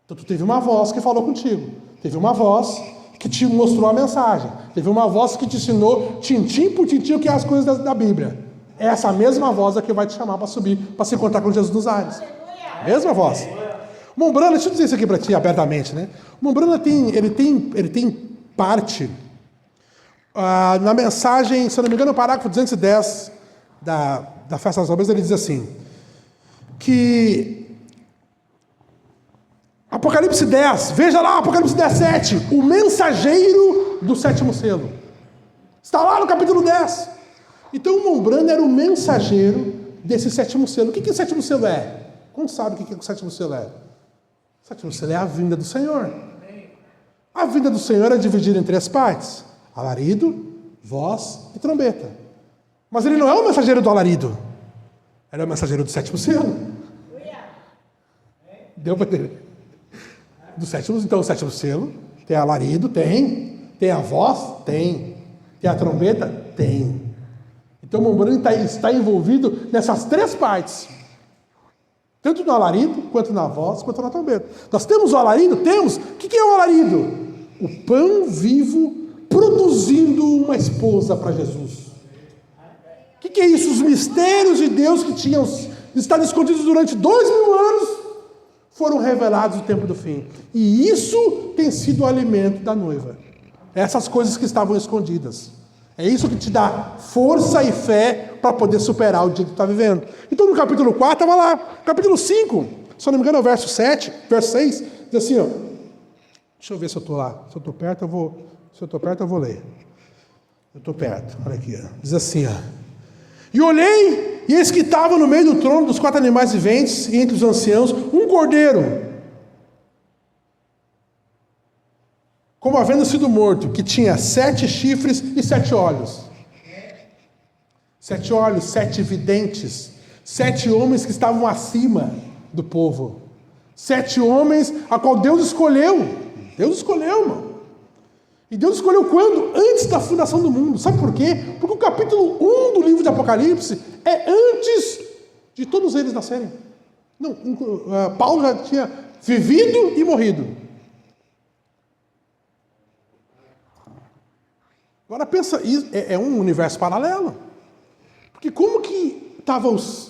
Então tu teve uma voz que falou contigo. Teve uma voz que te mostrou a mensagem. Teve uma voz que te ensinou, tintim por tintim, o que é as coisas da Bíblia. É essa mesma voz é que vai te chamar para subir, para se encontrar com Jesus nos ares. Mesma voz. O Mombrana, deixa eu dizer isso aqui para ti abertamente, né? O Mombrana tem parte na mensagem, se eu não me engano, no parágrafo 210 da Festa das Obras, ele diz assim, que Apocalipse 10, veja lá, Apocalipse 10, 7, o mensageiro do 7º selo. Está lá no capítulo 10. Então o Mombrana era o mensageiro desse 7º selo. O que o 7º selo é? Como sabe o que o 7º selo é? O 7º selo é a vinda do Senhor. A vinda do Senhor é dividida em 3 partes. Alarido, voz e trombeta. Mas ele não é o mensageiro do alarido. Ele é o mensageiro do 7º selo. Deu para entender? Do 7º, então o 7º selo, tem alarido, tem a voz, tem a trombeta, tem. Então Mombrana está envolvido nessas três partes. Tanto no alarido, quanto na voz, quanto na trombeta. Nós temos o alarido? Temos. O que é o alarido? O pão vivo produzindo uma esposa para Jesus. O que é isso? Os mistérios de Deus que tinham estado escondidos durante 2000 anos foram revelados no tempo do fim. E isso tem sido o alimento da noiva. Essas coisas que estavam escondidas. É isso que te dá força e fé para poder superar o dia que tu está vivendo. Então no capítulo 4, estava lá. Capítulo 5, se eu não me engano é o verso 7, verso 6, diz assim, ó. Deixa eu ver se eu estou lá. Se eu estou perto, eu vou. Se eu estou perto, eu vou ler. Eu estou perto. Olha aqui, ó. Diz assim, ó. E olhei, e eis que estava no meio do trono dos 4 animais viventes, e entre os anciãos, um cordeiro, como havendo sido morto, que tinha 7 chifres e 7 olhos. 7 olhos, 7 videntes, 7 homens que estavam acima do povo. 7 homens a qual Deus escolheu. Deus escolheu, irmão. E Deus escolheu quando? Antes da fundação do mundo. Sabe por quê? Porque o capítulo 1 do livro de Apocalipse é antes de todos eles nascerem. Não, Paulo já tinha vivido e morrido. Agora pensa, é um universo paralelo. Porque como que estavam os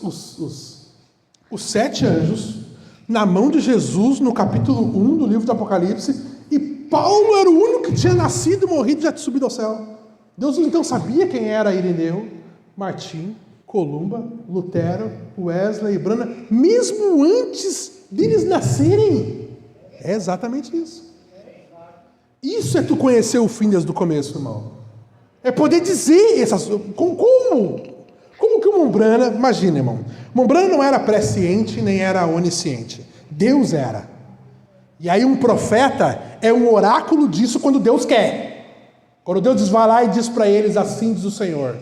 7 anjos na mão de Jesus no capítulo 1 do livro de Apocalipse, e Paulo era o único que tinha nascido, morrido e já tinha subido ao céu. Deus então sabia quem era Irineu, Martim, Columba, Lutero, Wesley e Branham, mesmo antes deles nascerem. É exatamente isso. Isso é tu conhecer o fim desde o começo, irmão. É poder dizer essas... Como que o Mombrana... Imagina, irmão. Mombrana não era presciente, nem era onisciente. Deus era. E aí um profeta é um oráculo disso quando Deus quer. Quando Deus diz, vai lá e diz para eles, assim diz o Senhor.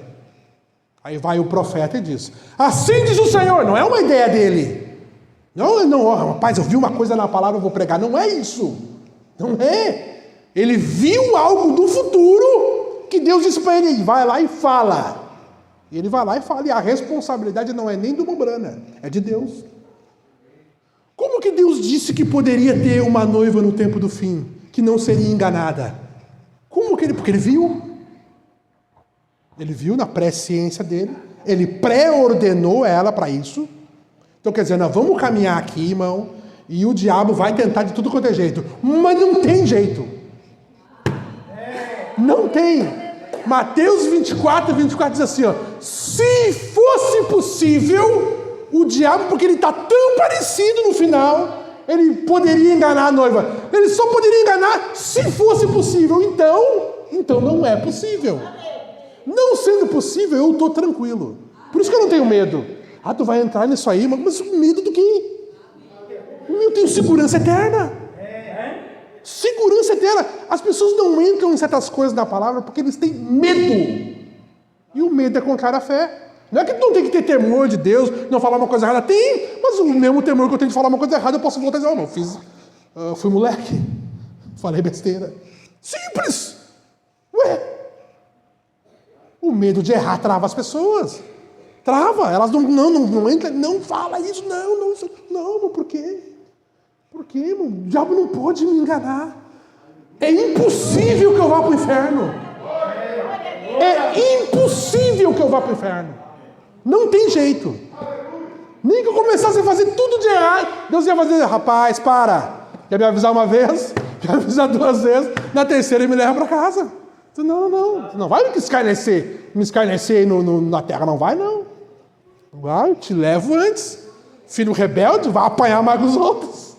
Aí vai o profeta e diz, assim diz o Senhor. Não é uma ideia dele. Não, rapaz, eu vi uma coisa na palavra, eu vou pregar. Não é isso. Não é. Ele viu algo do futuro que Deus disse para ele, vai lá e fala. E ele vai lá e fala. E a responsabilidade não é nem do Mombrana, é de Deus. Como que Deus disse que poderia ter uma noiva no tempo do fim, que não seria enganada? Como que ele... Porque ele viu. Ele viu na presciência dele. Ele pré-ordenou ela para isso. Então quer dizer, nós vamos caminhar aqui, irmão, e o diabo vai tentar de tudo quanto é jeito. Mas não tem jeito. Não tem. Mateus 24 diz assim, ó, se fosse possível... O diabo, porque ele está tão parecido no final, ele poderia enganar a noiva. Ele só poderia enganar se fosse possível. Então não é possível. Não sendo possível, eu estou tranquilo. Por isso que eu não tenho medo. Ah, tu vai entrar nisso aí, mas medo do quê? Eu tenho segurança eterna. Segurança eterna. As pessoas não entram em certas coisas da palavra porque eles têm medo. E o medo é contrário à fé. Não é que tu não tem que ter temor de Deus, não falar uma coisa errada. Tem, mas o mesmo temor que eu tenho de falar uma coisa errada, eu posso voltar e dizer, fui moleque, falei besteira. Simples. Ué. O medo de errar trava as pessoas. Trava. Elas não entram, não fala isso, não, por quê? Por quê, irmão? O diabo não pode me enganar. É impossível que eu vá para o inferno. É impossível que eu vá para o inferno. Não tem jeito. Nem que eu começasse a fazer tudo de errado, Deus ia fazer, rapaz, para. Quer me avisar uma vez, quer me avisar 2 vezes, na terceira ele me leva para casa. Não vai me escarnecer na terra, não vai não. Vai, te levo antes. Filho rebelde, vai apanhar mais que os outros.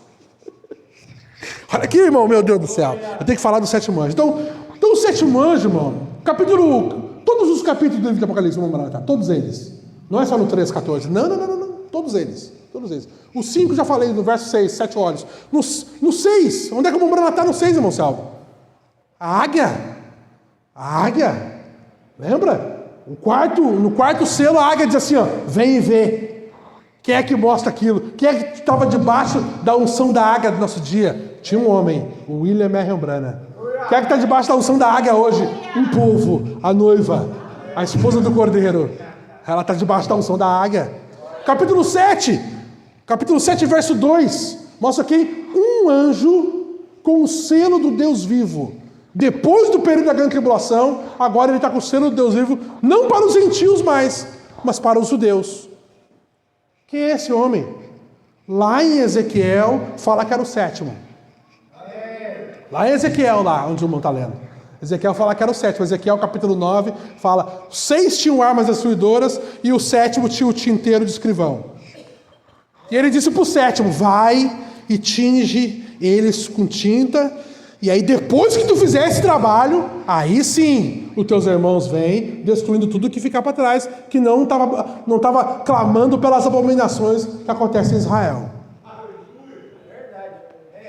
Olha aqui, irmão, meu Deus do céu. Eu tenho que falar do 7º anjo. Então o 7º anjo, irmão, todos os capítulos do livro de Apocalipse, vamos lá, todos eles. Não é só no 3:14. Não. Todos eles. O 5 já falei, no verso 6, 7 olhos. No 6, onde é que o Mombrana está no 6, irmão Salvo? A águia. Lembra? No quarto selo, a águia diz assim, ó, vem e vê. Quem é que mostra aquilo? Quem é que estava debaixo da unção da águia do nosso dia? Tinha um homem, o William Marion Branham. Quem é que está debaixo da unção da águia hoje? Um povo, a noiva, a esposa do cordeiro. Ela está debaixo da unção da águia. Capítulo 7, verso 2, mostra aqui um anjo com o selo do Deus vivo. Depois do período da grande tribulação, agora ele está com o selo do Deus vivo, não para os gentios mais, mas para os judeus. Quem é esse homem? Lá em Ezequiel, fala que era o sétimo. Lá em Ezequiel, lá onde o irmão está lendo. Ezequiel fala que era o sétimo. Ezequiel capítulo 9 fala, 6 tinham armas destruidoras e o sétimo tinha o tinteiro de escrivão. E ele disse para o sétimo, vai e tinge eles com tinta, e aí depois que tu fizer esse trabalho, aí sim, os teus irmãos vêm destruindo tudo que ficar para trás, que não estava clamando pelas abominações que acontecem em Israel.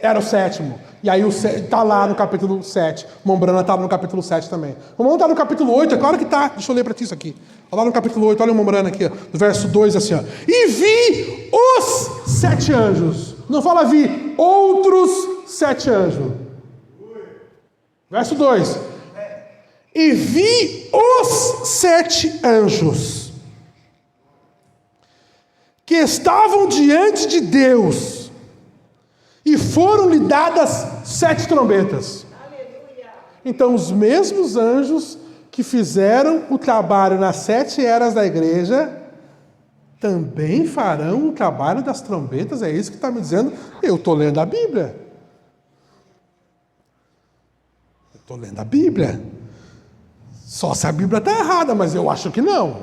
Era o sétimo. E aí está lá no capítulo 7. Mombrana está no capítulo 7 também. Mombrana está no capítulo 8, é claro que está. Deixa eu ler para ti isso aqui. Olha lá no capítulo 8, olha o Mombrana aqui, ó, no verso 2, assim, ó. E vi os 7 anjos. Não fala vi outros 7 anjos. Verso 2. E vi os 7 anjos que estavam diante de Deus, e foram-lhe dadas 7 trombetas. Aleluia. Então, os mesmos anjos que fizeram o trabalho nas 7 eras da igreja, também farão o trabalho das trombetas. É isso que está me dizendo. Eu estou lendo a Bíblia. Estou lendo a Bíblia. Só se a Bíblia está errada, mas eu acho que não.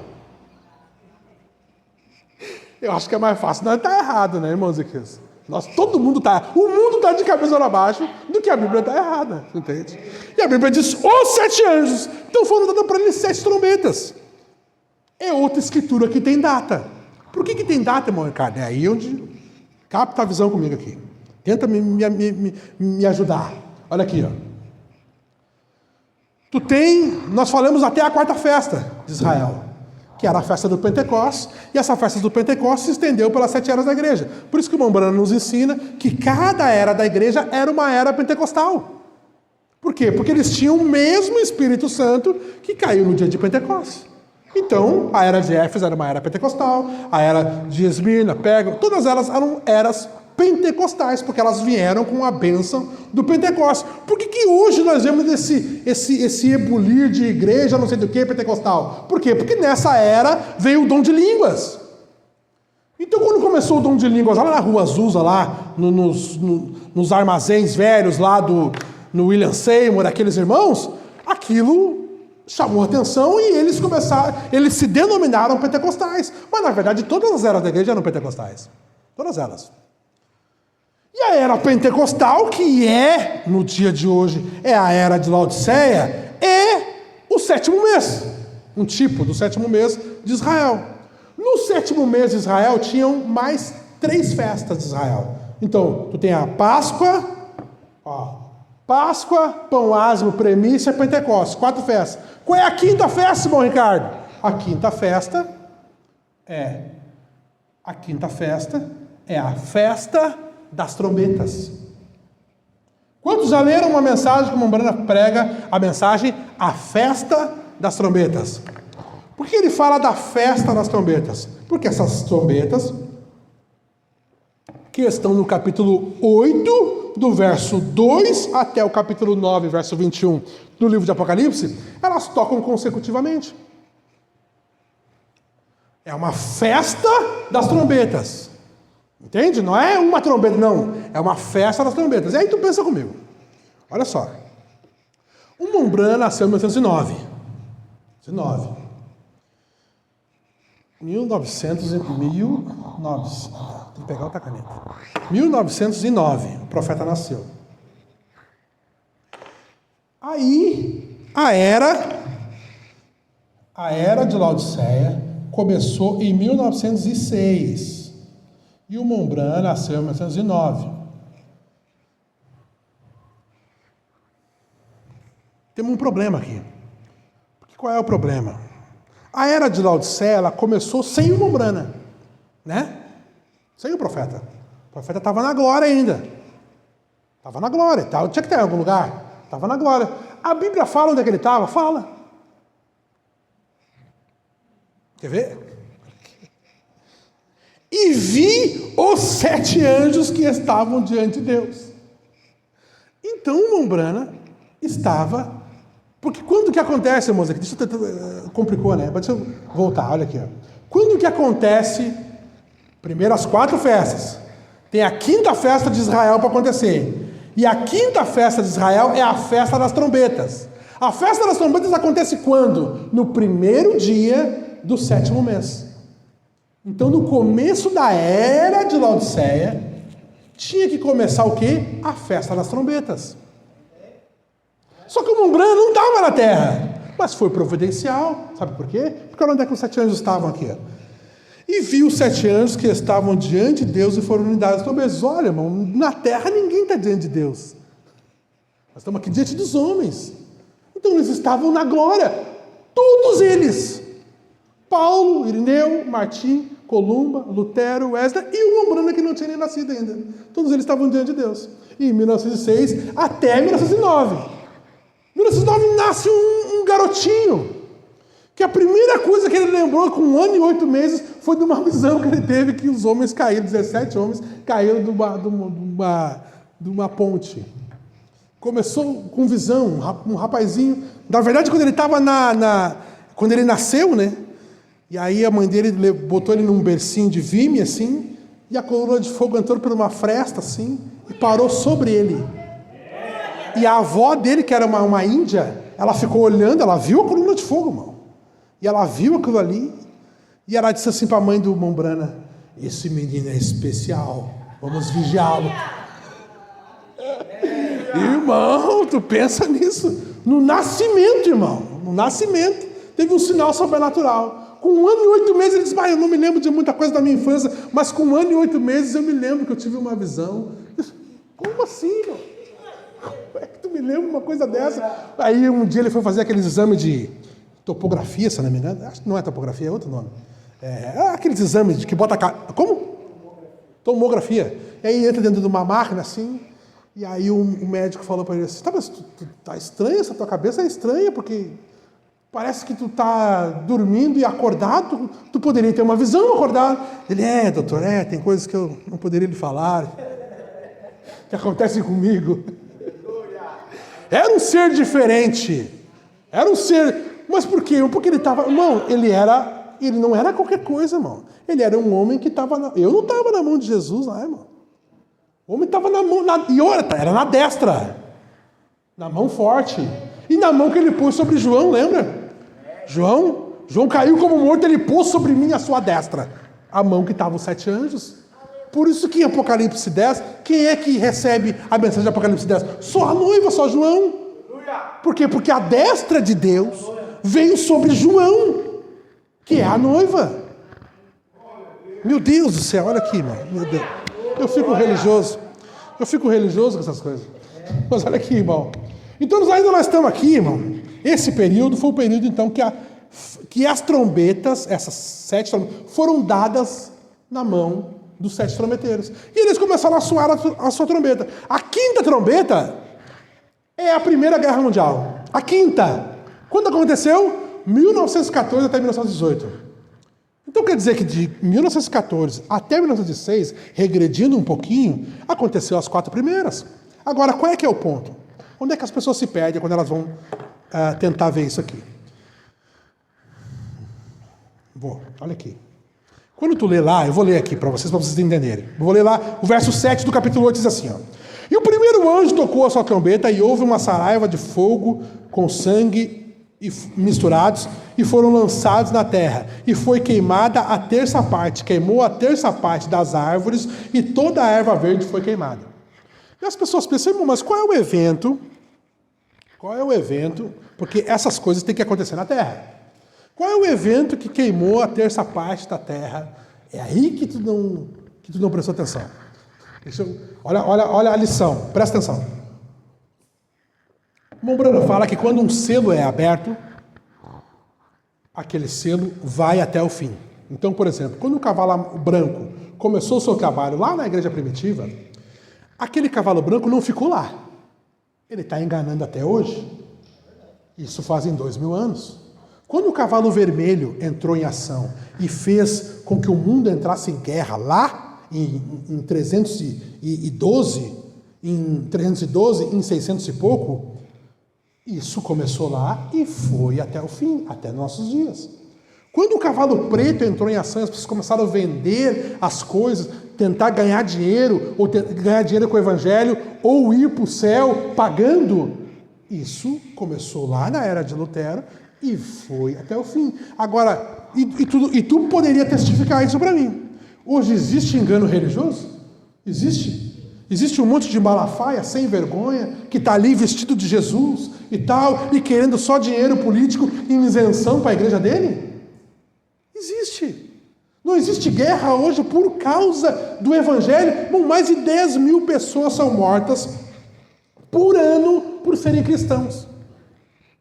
Eu acho que é mais fácil não estar errado, né, irmãos e irmãs? Todo mundo está. O mundo está de cabeça para baixo do que a Bíblia está errada. Entende? E a Bíblia diz os 7 anjos. Então foram dadas para eles 7 trombetas. É outra escritura que tem data. Por que tem data, irmão Ricardo? É aí onde capta a visão comigo aqui. Tenta me ajudar. Olha aqui, ó. Nós falamos até a 4ª festa de Israel, que era a festa do Pentecostes, e essa festa do Pentecostes se estendeu pelas 7 eras da igreja. Por isso que o Mombrana nos ensina que cada era da igreja era uma era pentecostal. Por quê? Porque eles tinham o mesmo Espírito Santo que caiu no dia de Pentecostes. Então, a era de Éfeso era uma era pentecostal, a era de Esmirna, Pérgamo, todas elas eram eras pentecostais, porque elas vieram com a bênção do Pentecostes. Por que hoje nós vemos esse ebulir de igreja, não sei do que, pentecostal? Por quê? Porque nessa era veio o dom de línguas. Então, quando começou o dom de línguas, lá na Rua Azusa, lá nos armazéns velhos, lá no William Seymour, aqueles irmãos, aquilo chamou a atenção e eles se denominaram pentecostais. Mas, na verdade, todas as eras da igreja eram pentecostais. Todas elas. E a era pentecostal, que é, no dia de hoje, é a era de Laodiceia, é o 7º mês. Um tipo do 7º mês de Israel. No 7º mês de Israel, tinham mais 3 festas de Israel. Então, tu tem a Páscoa, Pão Ázimo, Primícia, Pentecostes. 4 festas. Qual é a 5ª festa, irmão Ricardo? A 5ª festa é a festa das trombetas. Quantos já leram uma mensagem que o Mombrana prega, a mensagem A Festa das Trombetas? Por que ele fala da festa das trombetas? Porque essas trombetas, que estão no capítulo 8, do verso 2 até o capítulo 9, verso 21 do livro de Apocalipse, elas tocam consecutivamente. É uma festa das trombetas. Entende? Não é uma trombeta, não. É uma festa das trombetas. E aí tu pensa comigo. Olha só. O Mombrana nasceu em 1909. 1909. Tem que pegar outra caneta. 1909. O profeta nasceu. Aí, a era de Laodiceia começou em 1906. E o Mombrana nasceu em 1909. Temos um problema aqui. Porque qual é o problema? A era de Laodiceia, ela começou sem o Mombrana, né? Sem o profeta. O profeta estava na glória ainda. Estava na glória. Tinha que estar em algum lugar. Estava na glória. A Bíblia fala onde é que ele estava? Fala. Quer ver? E vi os 7 anjos que estavam diante de Deus. Então o Mombrana estava... Porque quando que acontece, irmãos, aqui, deixa eu complicou, né? Deixa eu voltar, olha aqui. Ó. Quando que acontece, primeiro as 4 festas, tem a 5ª festa de Israel para acontecer. E a 5ª festa de Israel é a festa das trombetas. A festa das trombetas acontece quando? No primeiro dia do 7º mês. Então, no começo da era de Laodiceia, tinha que começar o quê? A festa das trombetas. Só que o Mombrana não estava na terra, mas foi providencial. Sabe por quê? Porque onde é que os 7 anjos estavam aqui? Ó. E viu os 7 anjos que estavam diante de Deus e foram dados trombetas. Olha, irmão, na terra ninguém está diante de Deus. Nós estamos aqui diante dos homens. Então eles estavam na glória. Todos eles. Paulo, Irineu, Martim, Columba, Lutero, Wesley e o Mombrana que não tinha nem nascido ainda. Todos eles estavam diante de Deus. E em 1906 até 1909. Em 1909 nasce um garotinho. Que a primeira coisa que ele lembrou com 1 ano e 8 meses foi de uma visão que ele teve que os homens caíram, 17 homens caíram de uma ponte. Começou com visão, um rapazinho. Na verdade, quando ele estava quando ele nasceu, né? E aí a mãe dele botou ele num bercinho de vime, assim, e a coluna de fogo entrou por uma fresta, assim, e parou sobre ele. E a avó dele, que era uma índia, ela ficou olhando, ela viu a coluna de fogo, irmão. E ela viu aquilo ali, e ela disse assim para a mãe do Mombrana: esse menino é especial, vamos vigiá-lo. Irmão, tu pensa nisso? No nascimento, irmão, no nascimento, teve um sinal sobrenatural. Com 1 ano e 8 meses, ele disse: eu não me lembro de muita coisa da minha infância, mas com 1 ano e 8 meses eu me lembro que eu tive uma visão. Disse, como assim, irmão? Como é que tu me lembra uma coisa dessa? Aí um dia ele foi fazer aqueles exames de topografia, se não me engano. Acho que não é topografia, é outro nome. Aqueles exames de que bota a... Como? Tomografia. E aí entra dentro de uma máquina assim, e aí o médico falou para ele assim: mas tu tá estranha, essa tua cabeça é estranha, porque parece que tu tá dormindo e acordado, tu poderia ter uma visão acordado. Ele: doutor, tem coisas que eu não poderia lhe falar, que acontecem comigo. Era um ser diferente. Era um ser... Mas por quê? Porque ele estava... Irmão, ele não era qualquer coisa, irmão. Ele era um homem que estava... Eu não estava na mão de Jesus lá, irmão. O homem estava na mão... E olha, era na destra. Na mão forte. E na mão que ele pôs sobre João, lembra? João caiu como morto, ele pôs sobre mim a sua destra. A mão que estava os 7 anjos. Por isso que em Apocalipse 10, quem é que recebe a mensagem de Apocalipse 10? Só a noiva, só João. Por quê? Porque a destra de Deus veio sobre João, que é a noiva. Meu Deus do céu, olha aqui, irmão. Meu Deus. Eu fico religioso com essas coisas. Mas olha aqui, irmão. Então nós estamos aqui, irmão. Esse período foi o período, então, que as trombetas, essas 7 trombetas, foram dadas na mão dos 7 trombeteiros. E eles começaram a soar a sua trombeta. A 5ª trombeta é a Primeira Guerra Mundial. A 5ª. Quando aconteceu? 1914 até 1918. Então quer dizer que de 1914 até 1916, regredindo um pouquinho, aconteceu as 4 primeiras. Agora, qual é que é o ponto? Onde é que as pessoas se perdem quando elas vão tentar ver isso aqui? Olha aqui. Quando tu lê lá, eu vou ler aqui para vocês entenderem. Eu vou ler lá, o verso 7 do capítulo 8 diz assim, ó. E o primeiro anjo tocou a sua trombeta e houve uma saraiva de fogo com sangue misturados e foram lançados na terra. E foi queimada a 1/3 parte, queimou a 1/3 parte das árvores e toda a erva verde foi queimada. E as pessoas pensam, mas qual é o evento? Qual é o evento? Porque essas coisas têm que acontecer na terra. Qual é o evento que queimou a 1/3 parte da terra? É aí que tu não prestou atenção. Olha a lição, presta atenção. Mombrana fala que quando um selo é aberto, aquele selo vai até o fim. Então, por exemplo, quando o cavalo branco começou o seu trabalho lá na igreja primitiva, aquele cavalo branco não ficou lá. Ele está enganando até hoje. Isso fazem 2000 anos. Quando o cavalo vermelho entrou em ação e fez com que o mundo entrasse em guerra lá em 312, em 600 e pouco, isso começou lá e foi até o fim, até nossos dias. Quando o cavalo preto entrou em ação, as pessoas começaram a vender as coisas, tentar ganhar dinheiro, ou ganhar dinheiro com o evangelho, ou ir para o céu pagando. Isso começou lá na era de Lutero e foi até o fim. Agora, e tu poderia testificar isso para mim. Hoje existe engano religioso? Existe. Existe um monte de malafaia sem vergonha que está ali vestido de Jesus e tal, e querendo só dinheiro político em isenção para a igreja dele? Existe. Não existe guerra hoje por causa do evangelho. Bom, mais de 10 mil pessoas são mortas por ano por serem cristãos.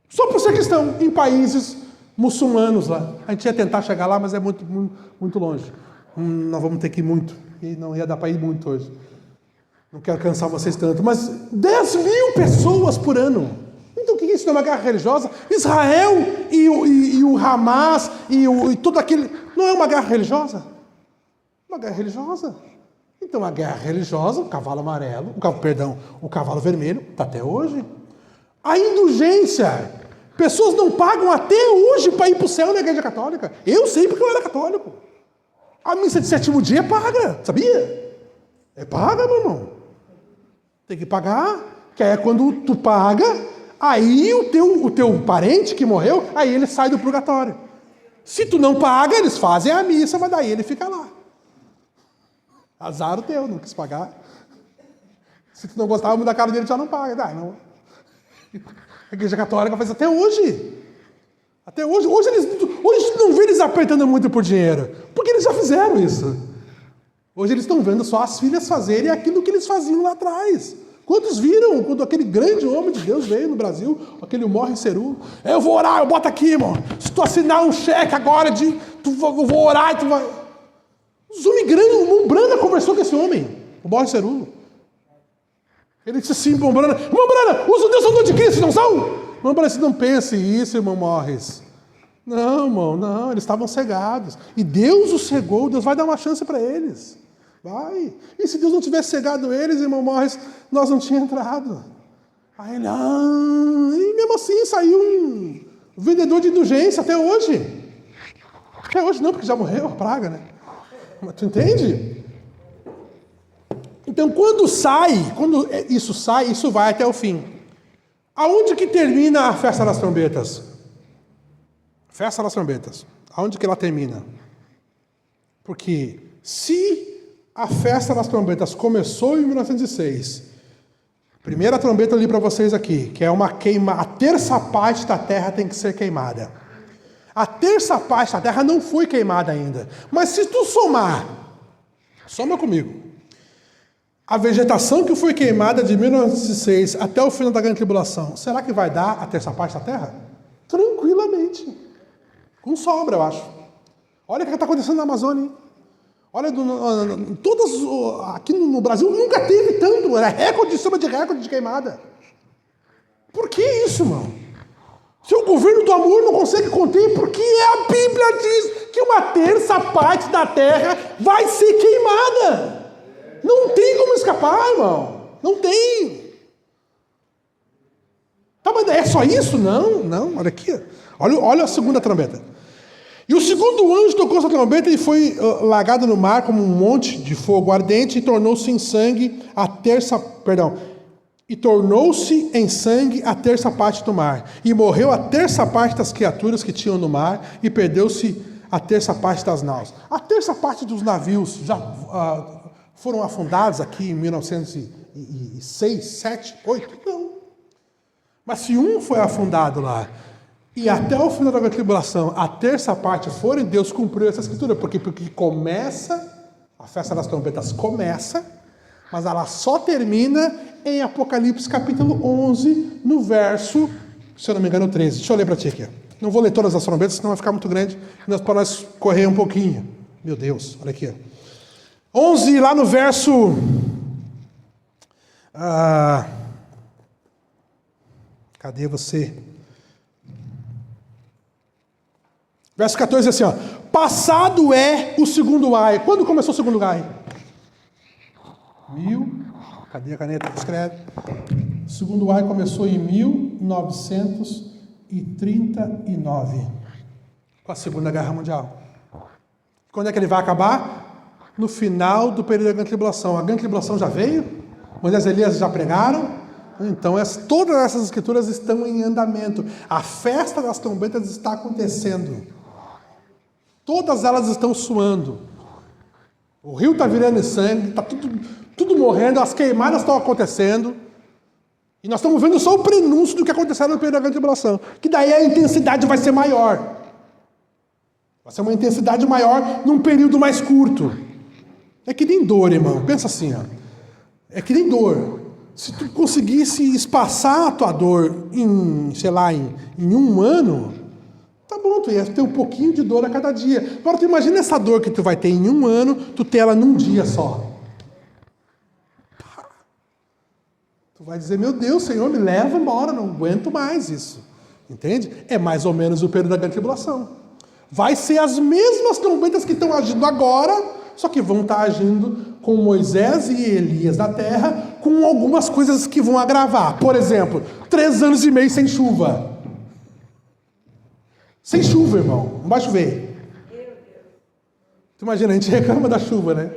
Só por ser cristão, em países muçulmanos lá. A gente ia tentar chegar lá, mas é muito, muito, muito longe. Nós vamos ter que ir muito. E não ia dar para ir muito hoje. Não quero cansar vocês tanto. Mas 10 mil pessoas por ano. Então o que é isso? Não é uma guerra religiosa? Israel e o Hamas e tudo aquele... Não é uma guerra religiosa? Uma guerra religiosa. Então a guerra religiosa, o cavalo amarelo, o cavalo vermelho, está até hoje. A indulgência. Pessoas não pagam até hoje para ir para o céu na igreja católica. Eu sei porque eu era católico. A missa de sétimo dia é paga, sabia? É paga, meu irmão. Tem que pagar, que aí é quando tu paga, aí o teu parente que morreu, aí ele sai do purgatório. Se tu não paga, eles fazem a missa, mas daí ele fica lá. Azar o teu, não quis pagar. Se tu não gostava muito da cara dele, já não paga. Não. A igreja católica faz até hoje. Até hoje. Hoje tu não vê eles apertando muito por dinheiro, porque eles já fizeram isso. Hoje eles estão vendo só as filhas fazerem aquilo que eles faziam lá atrás. Quantos viram quando aquele grande homem de Deus veio no Brasil, aquele Morre Ceru? Eu vou orar, eu boto aqui, irmão. Se tu assinar um cheque agora, eu vou orar e tu vai... Os homens grandes, o Mombrana conversou com esse homem, o Morre Ceru. Ele disse assim, Mombrana, os judeus são do anticristo, não são? Mombrana, você não pense isso, irmão Morris. Não, irmão, não, eles estavam cegados. E Deus os cegou, Deus vai dar uma chance para eles. Vai. E se Deus não tivesse cegado eles, irmão Morris, nós não tínhamos entrado. Aí ele, e mesmo assim saiu um vendedor de indulgência até hoje. Até hoje não, porque já morreu a praga, né? Mas tu entende? Então quando isso sai, isso vai até o fim. Aonde que termina a festa das trombetas? Festa das trombetas. Aonde que ela termina? Porque se a festa das trombetas começou em 1906, primeira trombeta eu li para vocês aqui, que é a terça parte da terra tem que ser queimada. A terça parte da terra não foi queimada ainda. Mas se tu soma comigo, a vegetação que foi queimada de 1906 até o final da grande tribulação, será que vai dar a terça parte da terra? Tranquilamente. Com sobra, eu acho. Olha o que está acontecendo na Amazônia, hein? Olha, aqui no Brasil nunca teve tanto, era recorde em cima de recorde de queimada. Por que isso, irmão? Se o governo do amor não consegue conter, porque a Bíblia diz que uma terça parte da terra vai ser queimada. Não tem como escapar, irmão. Não tem. Tá, mas é só isso? Não, olha aqui. Olha a segunda trombeta. E o segundo anjo tocou sua trombeta e foi largado no mar como um monte de fogo ardente e tornou-se em sangue em sangue a terça parte do mar. E morreu a terça parte das criaturas que tinham no mar e perdeu-se a terça parte das naus. A terça parte dos navios já foram afundados aqui em 1906, 7, 8? Não. Mas se um foi afundado lá, e até o final da tribulação, a terça parte forem, Deus cumpriu essa escritura. Porque começa, a festa das trombetas começa, mas ela só termina em Apocalipse capítulo 11, no verso, se eu não me engano, 13. Deixa eu ler para ti aqui. Não vou ler todas as trombetas, senão vai ficar muito grande, para nós correr um pouquinho. Meu Deus, olha aqui. 11, lá no verso... cadê você? Verso 14 diz assim, ó, passado é o segundo ai. Quando começou o segundo ai? Cadê a caneta que escreve? O segundo ai começou em 1939, com a Segunda Guerra Mundial. Quando é que ele vai acabar? No final do período da Grande Tribulação. A Grande Tribulação já veio? Moisés e Elias já pregaram? Então, todas essas escrituras estão em andamento. A festa das trombetas está acontecendo. Todas elas estão suando. O rio está virando sangue, está tudo morrendo, as queimadas estão acontecendo. E nós estamos vendo só o prenúncio do que acontecerá no período da Grande Tribulação. Que daí a intensidade vai ser maior. Vai ser uma intensidade maior num período mais curto. É que nem dor, irmão. Pensa assim, ó. É que nem dor. Se tu conseguisse espaçar a tua dor em, sei lá, em um ano, tá bom, tu ia ter um pouquinho de dor a cada dia. Agora tu imagina essa dor que tu vai ter em um ano, tu ter ela num dia só. Tu vai dizer, meu Deus, Senhor, me leva embora, não aguento mais isso. Entende? É mais ou menos o período da Grande Tribulação. Vai ser as mesmas trombetas que estão agindo agora, só que vão estar agindo com Moisés e Elias na terra, com algumas coisas que vão agravar. Por exemplo, 3 anos e meio sem chuva. Sem chuva, irmão. Não vai chover. Tu imagina, a gente reclama da chuva, né?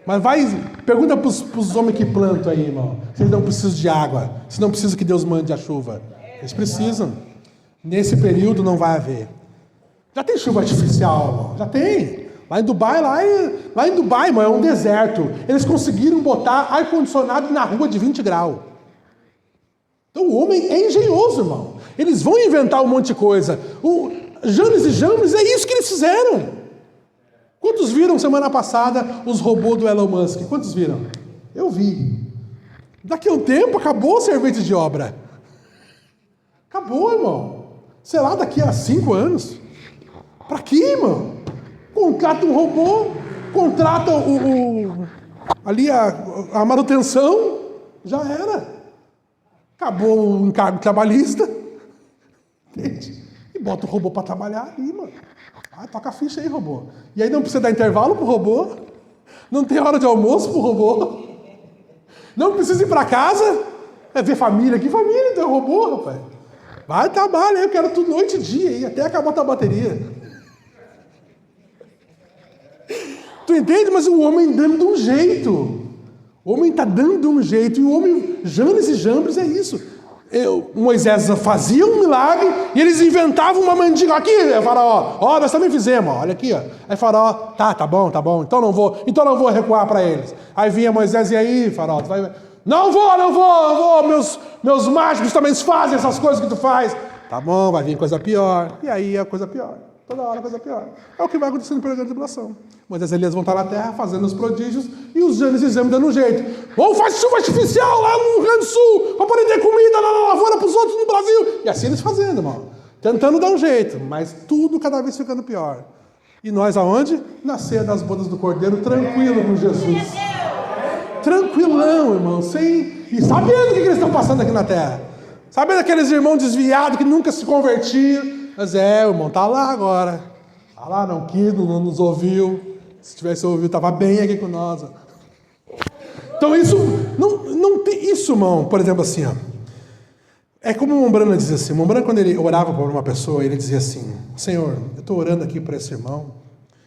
Mas pergunta para os homens que plantam aí, irmão. Se eles não precisam de água, se não precisam que Deus mande a chuva. Eles precisam. Nesse período não vai haver. Já tem chuva artificial, irmão. Já tem. Lá em Dubai, irmão, é um deserto. Eles conseguiram botar ar-condicionado na rua de 20 graus. Então o homem é engenhoso, irmão. Eles vão inventar um monte de coisa. O Janes e Jambres, é isso que eles fizeram. Quantos viram semana passada os robôs do Elon Musk? Quantos viram? Eu vi. Daqui a um tempo acabou o servente de obra. Acabou, irmão. Sei lá, daqui a 5 anos. Pra quê, irmão? Contrata um robô, contrata ali a manutenção, já era. Acabou o encargo trabalhista. Entende? E bota o robô para trabalhar ali, mano. Toca a ficha aí, robô. E aí não precisa dar intervalo pro robô. Não tem hora de almoço pro robô. Não precisa ir para casa. É ver família. Que família tem robô, rapaz? Vai trabalhar, eu quero tudo noite e dia, aí, até acabar a tua bateria. Tu entende? Mas o homem dando um jeito. O homem está dando um jeito. E o homem, Janes e Jambres, é isso. Moisés fazia um milagre e eles inventavam uma mandinga. Aqui, Faraó, nós também fizemos, olha aqui, ó. Aí Faraó, tá bom, então não vou recuar para eles. Aí vinha Moisés, e aí, Faraó, tu vai... Não vou, meus mágicos também fazem essas coisas que tu faz. Tá bom, vai vir coisa pior. E aí é coisa pior. Toda hora coisa pior. É o que vai acontecendo pela Grande Tribulação. Moisés e Elias vão estar na terra fazendo os prodígios e os Janes e Jambres dando um jeito. Ou faz chuva artificial lá no Rio Grande do Sul para poder ter comida lá na lavoura para os outros no Brasil. E assim eles fazendo, irmão. Tentando dar um jeito, mas tudo cada vez ficando pior. E nós aonde? Na ceia das bodas do Cordeiro, tranquilo com Jesus. Tranquilão, irmão. E sabendo o que eles estão passando aqui na terra. Sabendo aqueles irmãos desviados que nunca se convertiam. Mas o irmão tá lá agora. Tá lá, não quis, não nos ouviu. Se tivesse ouvido, estava bem aqui com nós. Então isso, não tem isso, irmão. Por exemplo, assim, ó. É como o Mombrana dizia assim. O Mombrana, quando ele orava por uma pessoa, ele dizia assim: Senhor, eu estou orando aqui para esse irmão.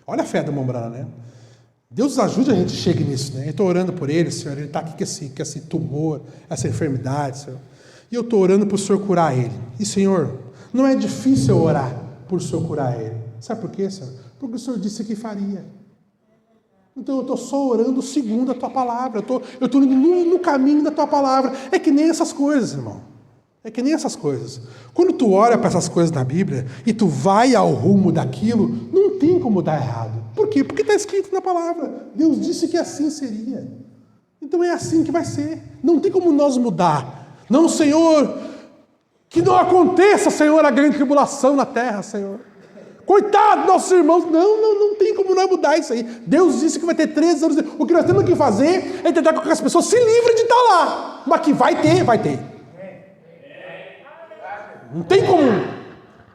Olha a fé do Mombrana, né? Deus ajude a gente chegue nisso, né? Eu estou orando por ele, Senhor. Ele está aqui com esse tumor, essa enfermidade, Senhor. E eu estou orando para o Senhor curar ele. E, Senhor, não é difícil eu orar por o Senhor curar ele. Sabe por quê, Senhor? Porque o Senhor disse que faria. Então eu estou só orando segundo a tua palavra. Eu estou indo no caminho da tua palavra. É que nem essas coisas, irmão. É que nem essas coisas. Quando tu olha para essas coisas na Bíblia e tu vai ao rumo daquilo, não tem como dar errado. Por quê? Porque está escrito na palavra. Deus disse que assim seria. Então é assim que vai ser. Não tem como nós mudar. Não, Senhor, que não aconteça, Senhor, a grande tribulação na terra, Senhor. Coitado dos nossos irmãos. Não tem como não mudar isso aí. Deus disse que vai ter 3 anos. O que nós temos que fazer é tentar que as pessoas se livrem de estar lá. Mas que vai ter. Não tem como.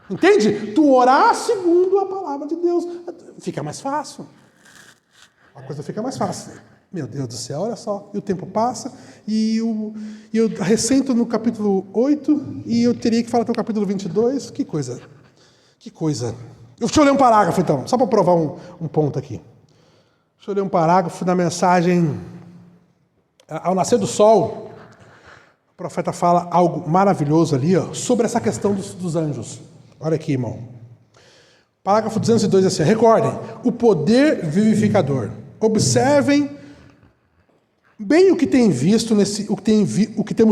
Entende? Tu orar segundo a palavra de Deus. Fica mais fácil. A coisa fica mais fácil. Meu Deus do céu, olha só. E o tempo passa. E eu recento no capítulo 8. E eu teria que falar até o capítulo 22. Que coisa. Que coisa. Deixa eu ler um parágrafo então. Só para provar um ponto aqui. Deixa eu ler um parágrafo da mensagem. Ao nascer do sol, o profeta fala algo maravilhoso ali, ó, sobre essa questão dos anjos. Olha aqui, irmão. Parágrafo 202 é assim: recordem, o poder vivificador. Observem bem o que temos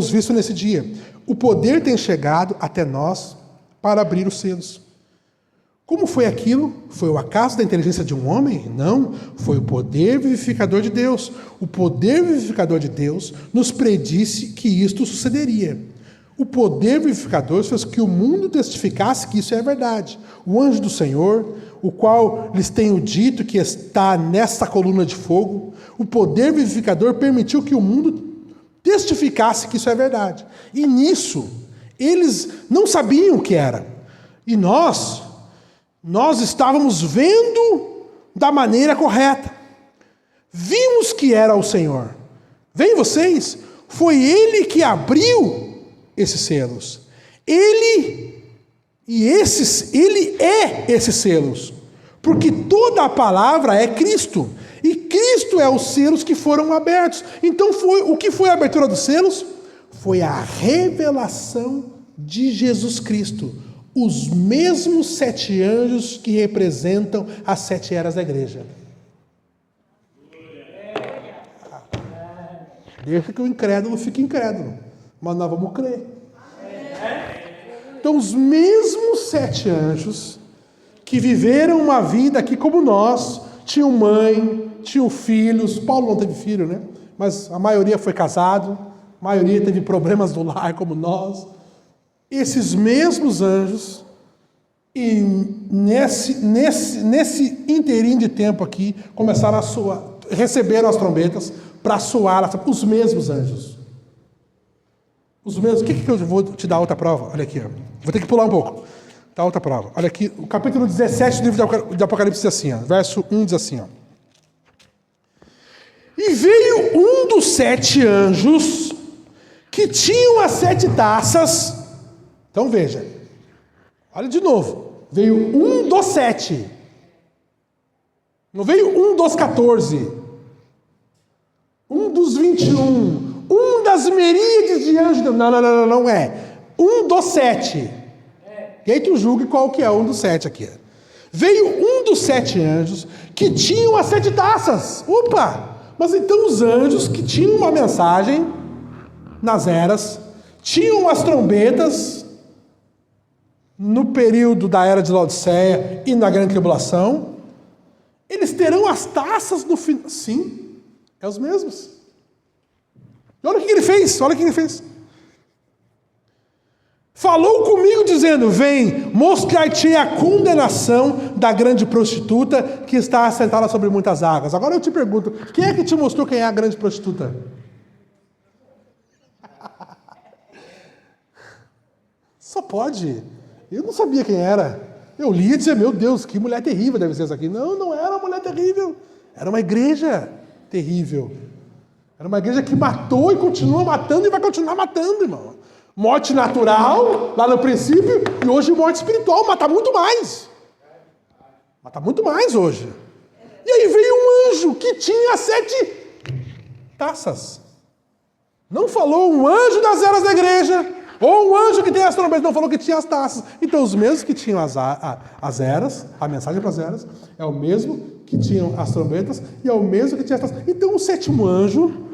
visto nesse dia. O poder tem chegado até nós para abrir os selos. Como foi aquilo? Foi o acaso da inteligência de um homem? Não, foi o poder vivificador de Deus. O poder vivificador de Deus nos predisse que isto sucederia. O poder vivificador fez que o mundo testificasse que isso é verdade. O anjo do Senhor, o qual lhes tenho dito que está nesta coluna de fogo, o poder vivificador permitiu que o mundo testificasse que isso é verdade. E nisso, eles não sabiam o que era. E nós estávamos vendo da maneira correta. Vimos que era o Senhor. Veem vocês? Foi Ele que abriu esses selos. Ele é esses selos. Porque toda a palavra é Cristo. E Cristo é os selos que foram abertos. Então o que foi a abertura dos selos? Foi a revelação de Jesus Cristo. Os mesmos 7 anjos que representam as 7 eras da igreja. Deixa que o incrédulo fique incrédulo. Mas nós vamos crer. Então, os mesmos 7 anjos que viveram uma vida aqui como nós, tinham mãe, tinham filhos. Paulo não teve filho, né? Mas a maioria foi casado, a maioria teve problemas do lar como nós. Esses mesmos anjos, e nesse inteirinho de tempo aqui, começaram a soar, receberam as trombetas para soar, os mesmos anjos. Os mesmos. O que eu vou te dar outra prova? Olha aqui, ó. Vou ter que pular um pouco. Dá outra prova. Olha aqui, o capítulo 17 do livro de Apocalipse diz assim, ó, verso 1 diz assim, ó. E veio um dos 7 anjos que tinham as 7 taças. Então veja, olha de novo, veio um dos 7, não veio um dos 14, um dos 21, um das miríades de anjos, não é, um dos 7, e aí tu julgue qual que é um dos 7 aqui. Veio um dos 7 anjos que tinham as 7 taças. Opa, mas então os anjos que tinham uma mensagem nas eras, tinham as trombetas, no período da era de Laodiceia e na grande tribulação, eles terão as taças no final. Sim, é os mesmos. E olha o que ele fez, olha o que ele fez. Falou comigo dizendo, vem, mostrar-te a condenação da grande prostituta que está assentada sobre muitas águas. Agora eu te pergunto, quem é que te mostrou quem é a grande prostituta? Só pode. Eu não sabia quem era. Eu li e dizia, meu Deus, que mulher terrível deve ser essa aqui. Não, não era uma mulher terrível. Era uma igreja terrível. Era uma igreja que matou e continua matando e vai continuar matando, irmão. Morte natural, lá no princípio, e hoje morte espiritual. Mata muito mais. Mata muito mais hoje. E aí veio um anjo que tinha 7 taças. Não falou um anjo das eras da igreja, ou um anjo que tem as trombetas, não falou que tinha as taças. Então, os mesmos que tinham as eras, a mensagem para as eras, é o mesmo que tinham as trombetas, e é o mesmo que tinha as taças. Então, o 7º anjo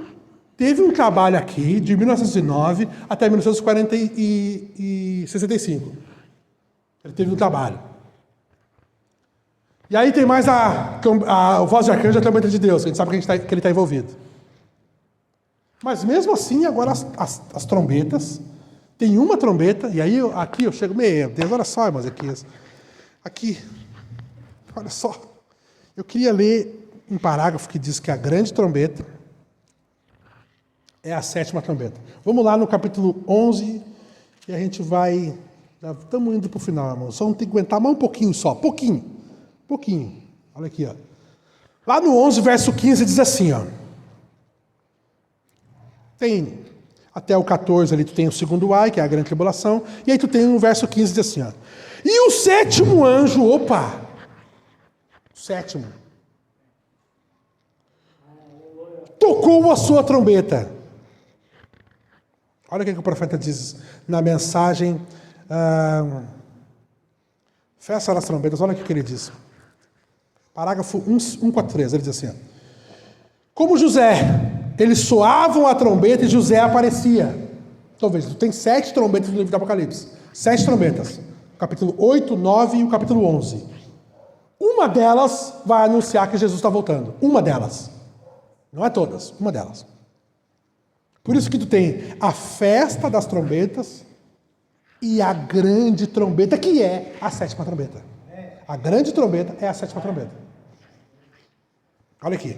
teve um trabalho aqui, de 1909 até 1965. Ele teve um trabalho. E aí tem mais a voz de arcanjo e a trombeta de Deus, que a gente sabe que ele está envolvido. Mas mesmo assim, agora as trombetas, tem uma trombeta, e aí aqui eu chego, meu Deus, olha só, irmãos, aqui, olha só. Eu queria ler um parágrafo que diz que a grande trombeta é a 7ª trombeta. Vamos lá no capítulo 11, e a gente vai Já estamos indo para o final, irmão. Só não tem que aguentar mais um pouquinho só. Pouquinho. Olha aqui, ó. Lá no 11, verso 15, diz assim, ó. Tem até o 14 ali, tu tem o segundo ai, que é a grande tribulação. E aí tu tem no verso 15, diz assim, ó. E o sétimo anjo, o sétimo, tocou a sua trombeta. Olha o que o profeta diz na mensagem... Festa das trombetas, olha o que ele diz. Parágrafo 143, ele diz assim: como José, eles soavam a trombeta e José aparecia. Então veja, tem 7 trombetas no livro do Apocalipse. 7 trombetas. O capítulo 8, 9 e o capítulo 11. Uma delas vai anunciar que Jesus está voltando. Uma delas. Não é todas, uma delas. Por isso que tu tem a festa das trombetas e a grande trombeta, que é a 7ª trombeta. A grande trombeta é a 7ª trombeta. Olha aqui.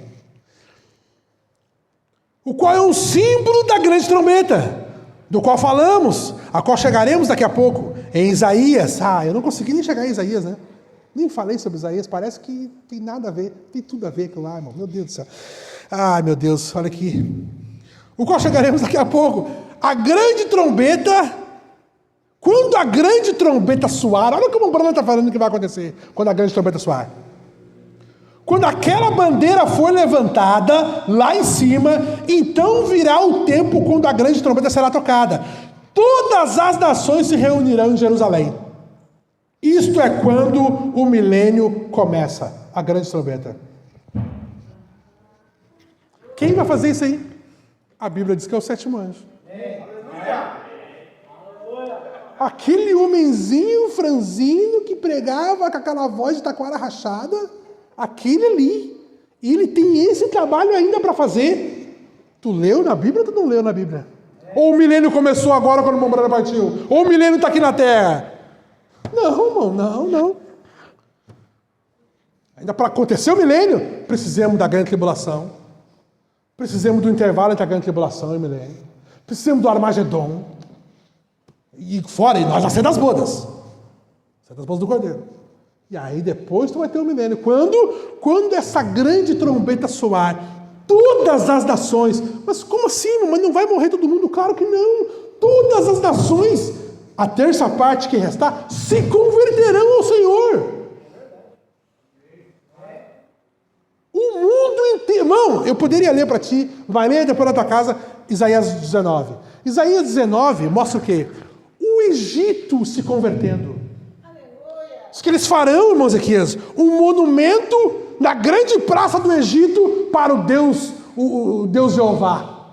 O qual é um símbolo da grande trombeta, do qual falamos, a qual chegaremos daqui a pouco, em Isaías. Eu não consegui nem chegar em Isaías, né? Nem falei sobre Isaías, parece que tem nada a ver, tem tudo a ver com lá, irmão. Meu Deus do céu. Ai, meu Deus, olha aqui. O qual chegaremos daqui a pouco. A grande trombeta... Quando a grande trombeta soar, olha como o Bruno está falando que vai acontecer quando a grande trombeta soar. Quando aquela bandeira for levantada lá em cima, então virá o tempo quando a grande trombeta será tocada. Todas as nações se reunirão em Jerusalém. Isto é quando o milênio começa, a grande trombeta. Quem vai fazer isso aí? A Bíblia diz que é o 7º anjo. Aquele homenzinho franzino que pregava com aquela voz de taquara rachada, aquele ali. E ele tem esse trabalho ainda para fazer. Tu leu na Bíblia ou tu não leu na Bíblia? Ou o milênio começou agora quando o Mombrana partiu? Ou o milênio está aqui na Terra? Não, irmão, não. Ainda para acontecer o milênio, precisamos da grande tribulação. Precisamos do intervalo entre a grande tribulação e o milênio. Precisamos do Armagedon. E fora, e nós já das bodas. Das bodas do Cordeiro. E aí depois tu vai ter o milênio. Quando essa grande trombeta soar, todas as nações... Mas como assim? Mas não vai morrer todo mundo? Claro que não. Todas as nações, a terça parte que restar, se converterão ao Senhor. O mundo inteiro... Irmão, eu poderia ler para ti, vai ler depois na tua casa, Isaías 19. Isaías 19 mostra o quê? O Egito se convertendo. Diz que eles farão, irmão Ezequias, um monumento na grande praça do Egito para o Deus Jeová.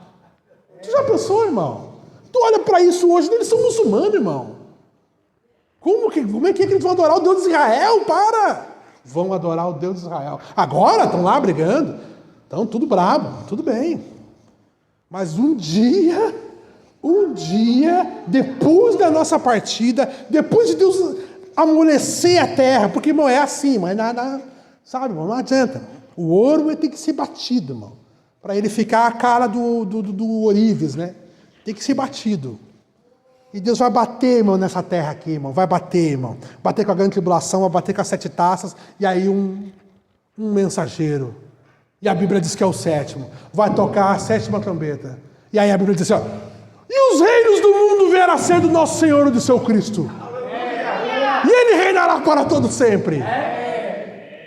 Tu já pensou, irmão? Tu olha para isso hoje, eles são muçulmanos, irmão. Como é que eles vão adorar o Deus de Israel? Vão adorar o Deus de Israel. Agora estão lá brigando, estão tudo bravo, tudo bem. Mas um dia, depois da nossa partida, depois de Deus amolecer a terra, porque, irmão, é assim, mas nada, sabe, irmão, não adianta. O ouro tem que ser batido, irmão, para ele ficar a cara do ourives, né? Tem que ser batido. E Deus vai bater, irmão, nessa terra aqui, irmão, vai bater, irmão. Bater com a grande tribulação, vai bater com as 7 taças, e aí um mensageiro. E a Bíblia diz que é o 7º. Vai tocar a 7ª trombeta. E aí a Bíblia diz assim, ó, e os reinos do mundo vierão a ser do nosso Senhor e do seu Cristo. E ele reinará para todo sempre.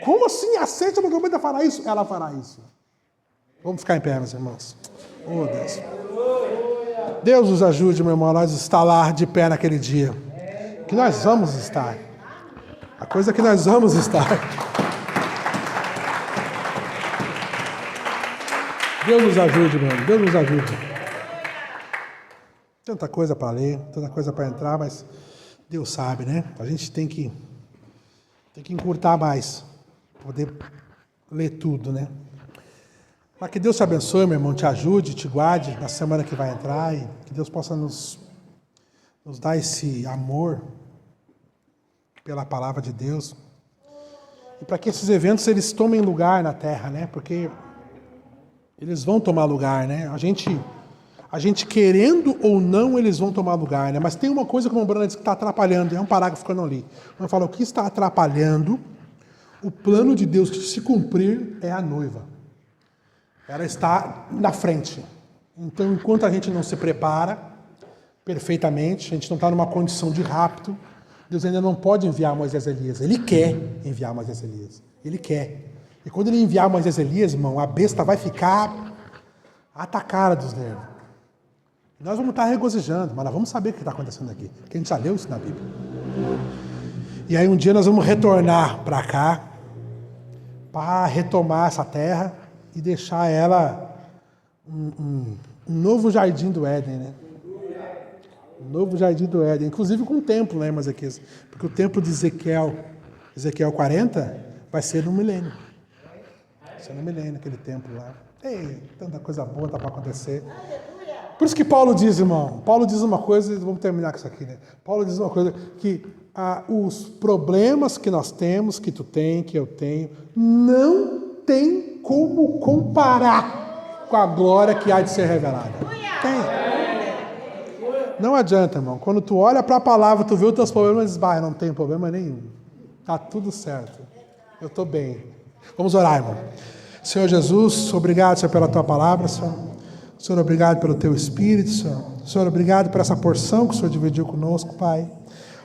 Como assim a 7ª trombeta fará isso? Ela fará isso. Vamos ficar em pé, meus irmãos. Oh, Deus. Deus nos ajude, meu irmão, a nós estar lá de pé naquele dia. Que nós vamos estar. A coisa é que nós vamos estar. Deus nos ajude, meu irmão. Deus nos ajude. Tanta coisa para ler, tanta coisa para entrar, mas Deus sabe, né? A gente tem que encurtar mais, poder ler tudo, né? Mas que Deus te abençoe, meu irmão, te ajude, te guarde na semana que vai entrar e que Deus possa nos dar esse amor pela palavra de Deus. E para que esses eventos eles tomem lugar na terra, né? Porque eles vão tomar lugar, né? A gente A gente querendo ou não, eles vão tomar lugar, né? Mas tem uma coisa que o Brana diz que está atrapalhando, é um parágrafo que eu não li. Ele fala, o que está atrapalhando o plano de Deus que se cumprir é a noiva. Ela está na frente. Então, enquanto a gente não se prepara perfeitamente, a gente não está numa condição de rapto, Deus ainda não pode enviar Moisés e Elias. Ele quer enviar Moisés e Elias. Ele quer. E quando ele enviar Moisés e Elias, irmão, a besta vai ficar atacada dos nervos. Nós vamos estar regozijando, mas nós vamos saber o que está acontecendo aqui. Porque a gente já leu isso na Bíblia. E aí um dia nós vamos retornar para cá, para retomar essa terra e deixar ela um novo jardim do Éden, né? Um novo jardim do Éden, inclusive com o templo, né, mas aqui, porque o templo de Ezequiel 40, vai ser no milênio. Vai ser no milênio, aquele templo lá. Tem tanta coisa boa tá para acontecer. Por isso que Paulo diz, irmão, Paulo diz uma coisa, e vamos terminar com isso aqui, né? Paulo diz uma coisa, que os problemas que nós temos, que tu tem, que eu tenho, não tem como comparar com a glória que há de ser revelada. Tem. Não adianta, irmão. Quando tu olha para a palavra, tu vê os teus problemas e diz, bah, eu não tenho problema nenhum. Tá tudo certo. Eu estou bem. Vamos orar, irmão. Senhor Jesus, obrigado, Senhor, pela tua palavra, Senhor. Senhor, obrigado pelo teu Espírito, Senhor. Senhor, obrigado por essa porção que o Senhor dividiu conosco, Pai.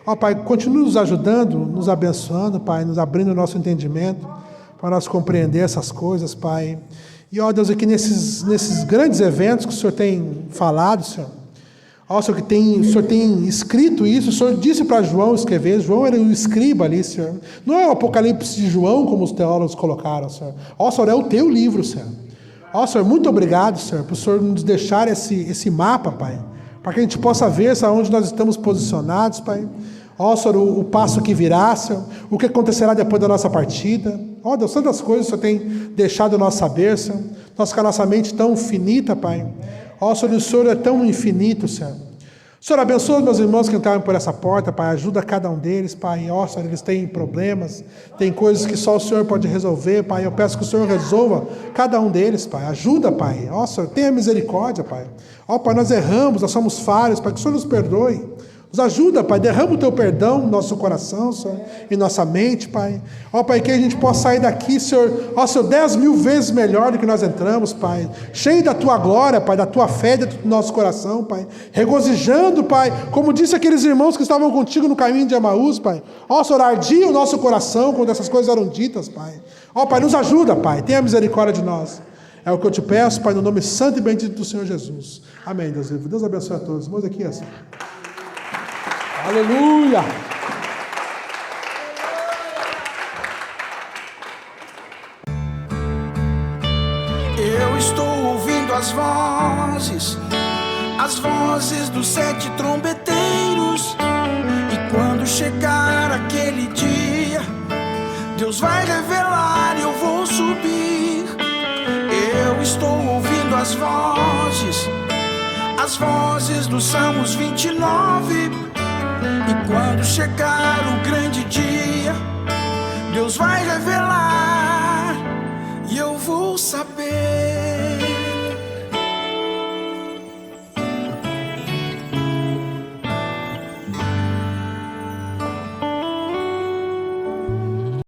Ó, Pai, continue nos ajudando, nos abençoando, Pai, nos abrindo o nosso entendimento para nós compreender essas coisas, Pai. E, ó Deus, aqui nesses grandes eventos que o Senhor tem falado, Senhor, ó, Senhor, o Senhor tem escrito isso, o Senhor disse para João escrever, João era o escriba ali, Senhor. Não é o Apocalipse de João, como os teólogos colocaram, Senhor. Ó, Senhor, é o teu livro, Senhor. Ó, Senhor, muito obrigado, Senhor, por o Senhor nos deixar esse mapa, Pai, para que a gente possa ver onde nós estamos posicionados, Pai. Ó, Senhor, o passo que virá, Senhor, o que acontecerá depois da nossa partida. Ó, Deus, tantas coisas o Senhor tem deixado nós saber, Senhor. Nós com a nossa mente tão finita, Pai. Ó, Senhor, o Senhor é tão infinito, Senhor. Senhor, abençoa os meus irmãos que entraram por essa porta, Pai, ajuda cada um deles, Pai. Ó, Senhor, eles têm problemas, tem coisas que só o Senhor pode resolver, Pai. Eu peço que o Senhor resolva cada um deles, Pai. Ajuda, Pai. Ó, Senhor, tenha misericórdia, Pai. Ó, Pai, nós erramos, nós somos falhos, Pai, que o Senhor nos perdoe. Nos ajuda, Pai, derrama o Teu perdão no nosso coração, Senhor, em nossa mente, Pai. Ó, Pai, que a gente possa sair daqui, Senhor, ó, Senhor, 10.000 vezes melhor do que nós entramos, Pai. Cheio da Tua glória, Pai, da Tua fé dentro do nosso coração, Pai. Regozijando, Pai, como disse aqueles irmãos que estavam contigo no caminho de Emaús, Pai. Ó, Senhor, ardia o nosso coração quando essas coisas eram ditas, Pai. Ó, Pai, nos ajuda, Pai, tenha misericórdia de nós. É o que eu te peço, Pai, no nome santo e bendito do Senhor Jesus. Amém, Deus. Deus abençoe a todos. Vamos aqui, assim. Aleluia! Eu estou ouvindo as vozes dos 7 trombeteiros. E quando chegar aquele dia, Deus vai revelar e eu vou subir. Eu estou ouvindo as vozes dos Salmos 29. E quando chegar o grande dia, Deus vai revelar e eu vou saber.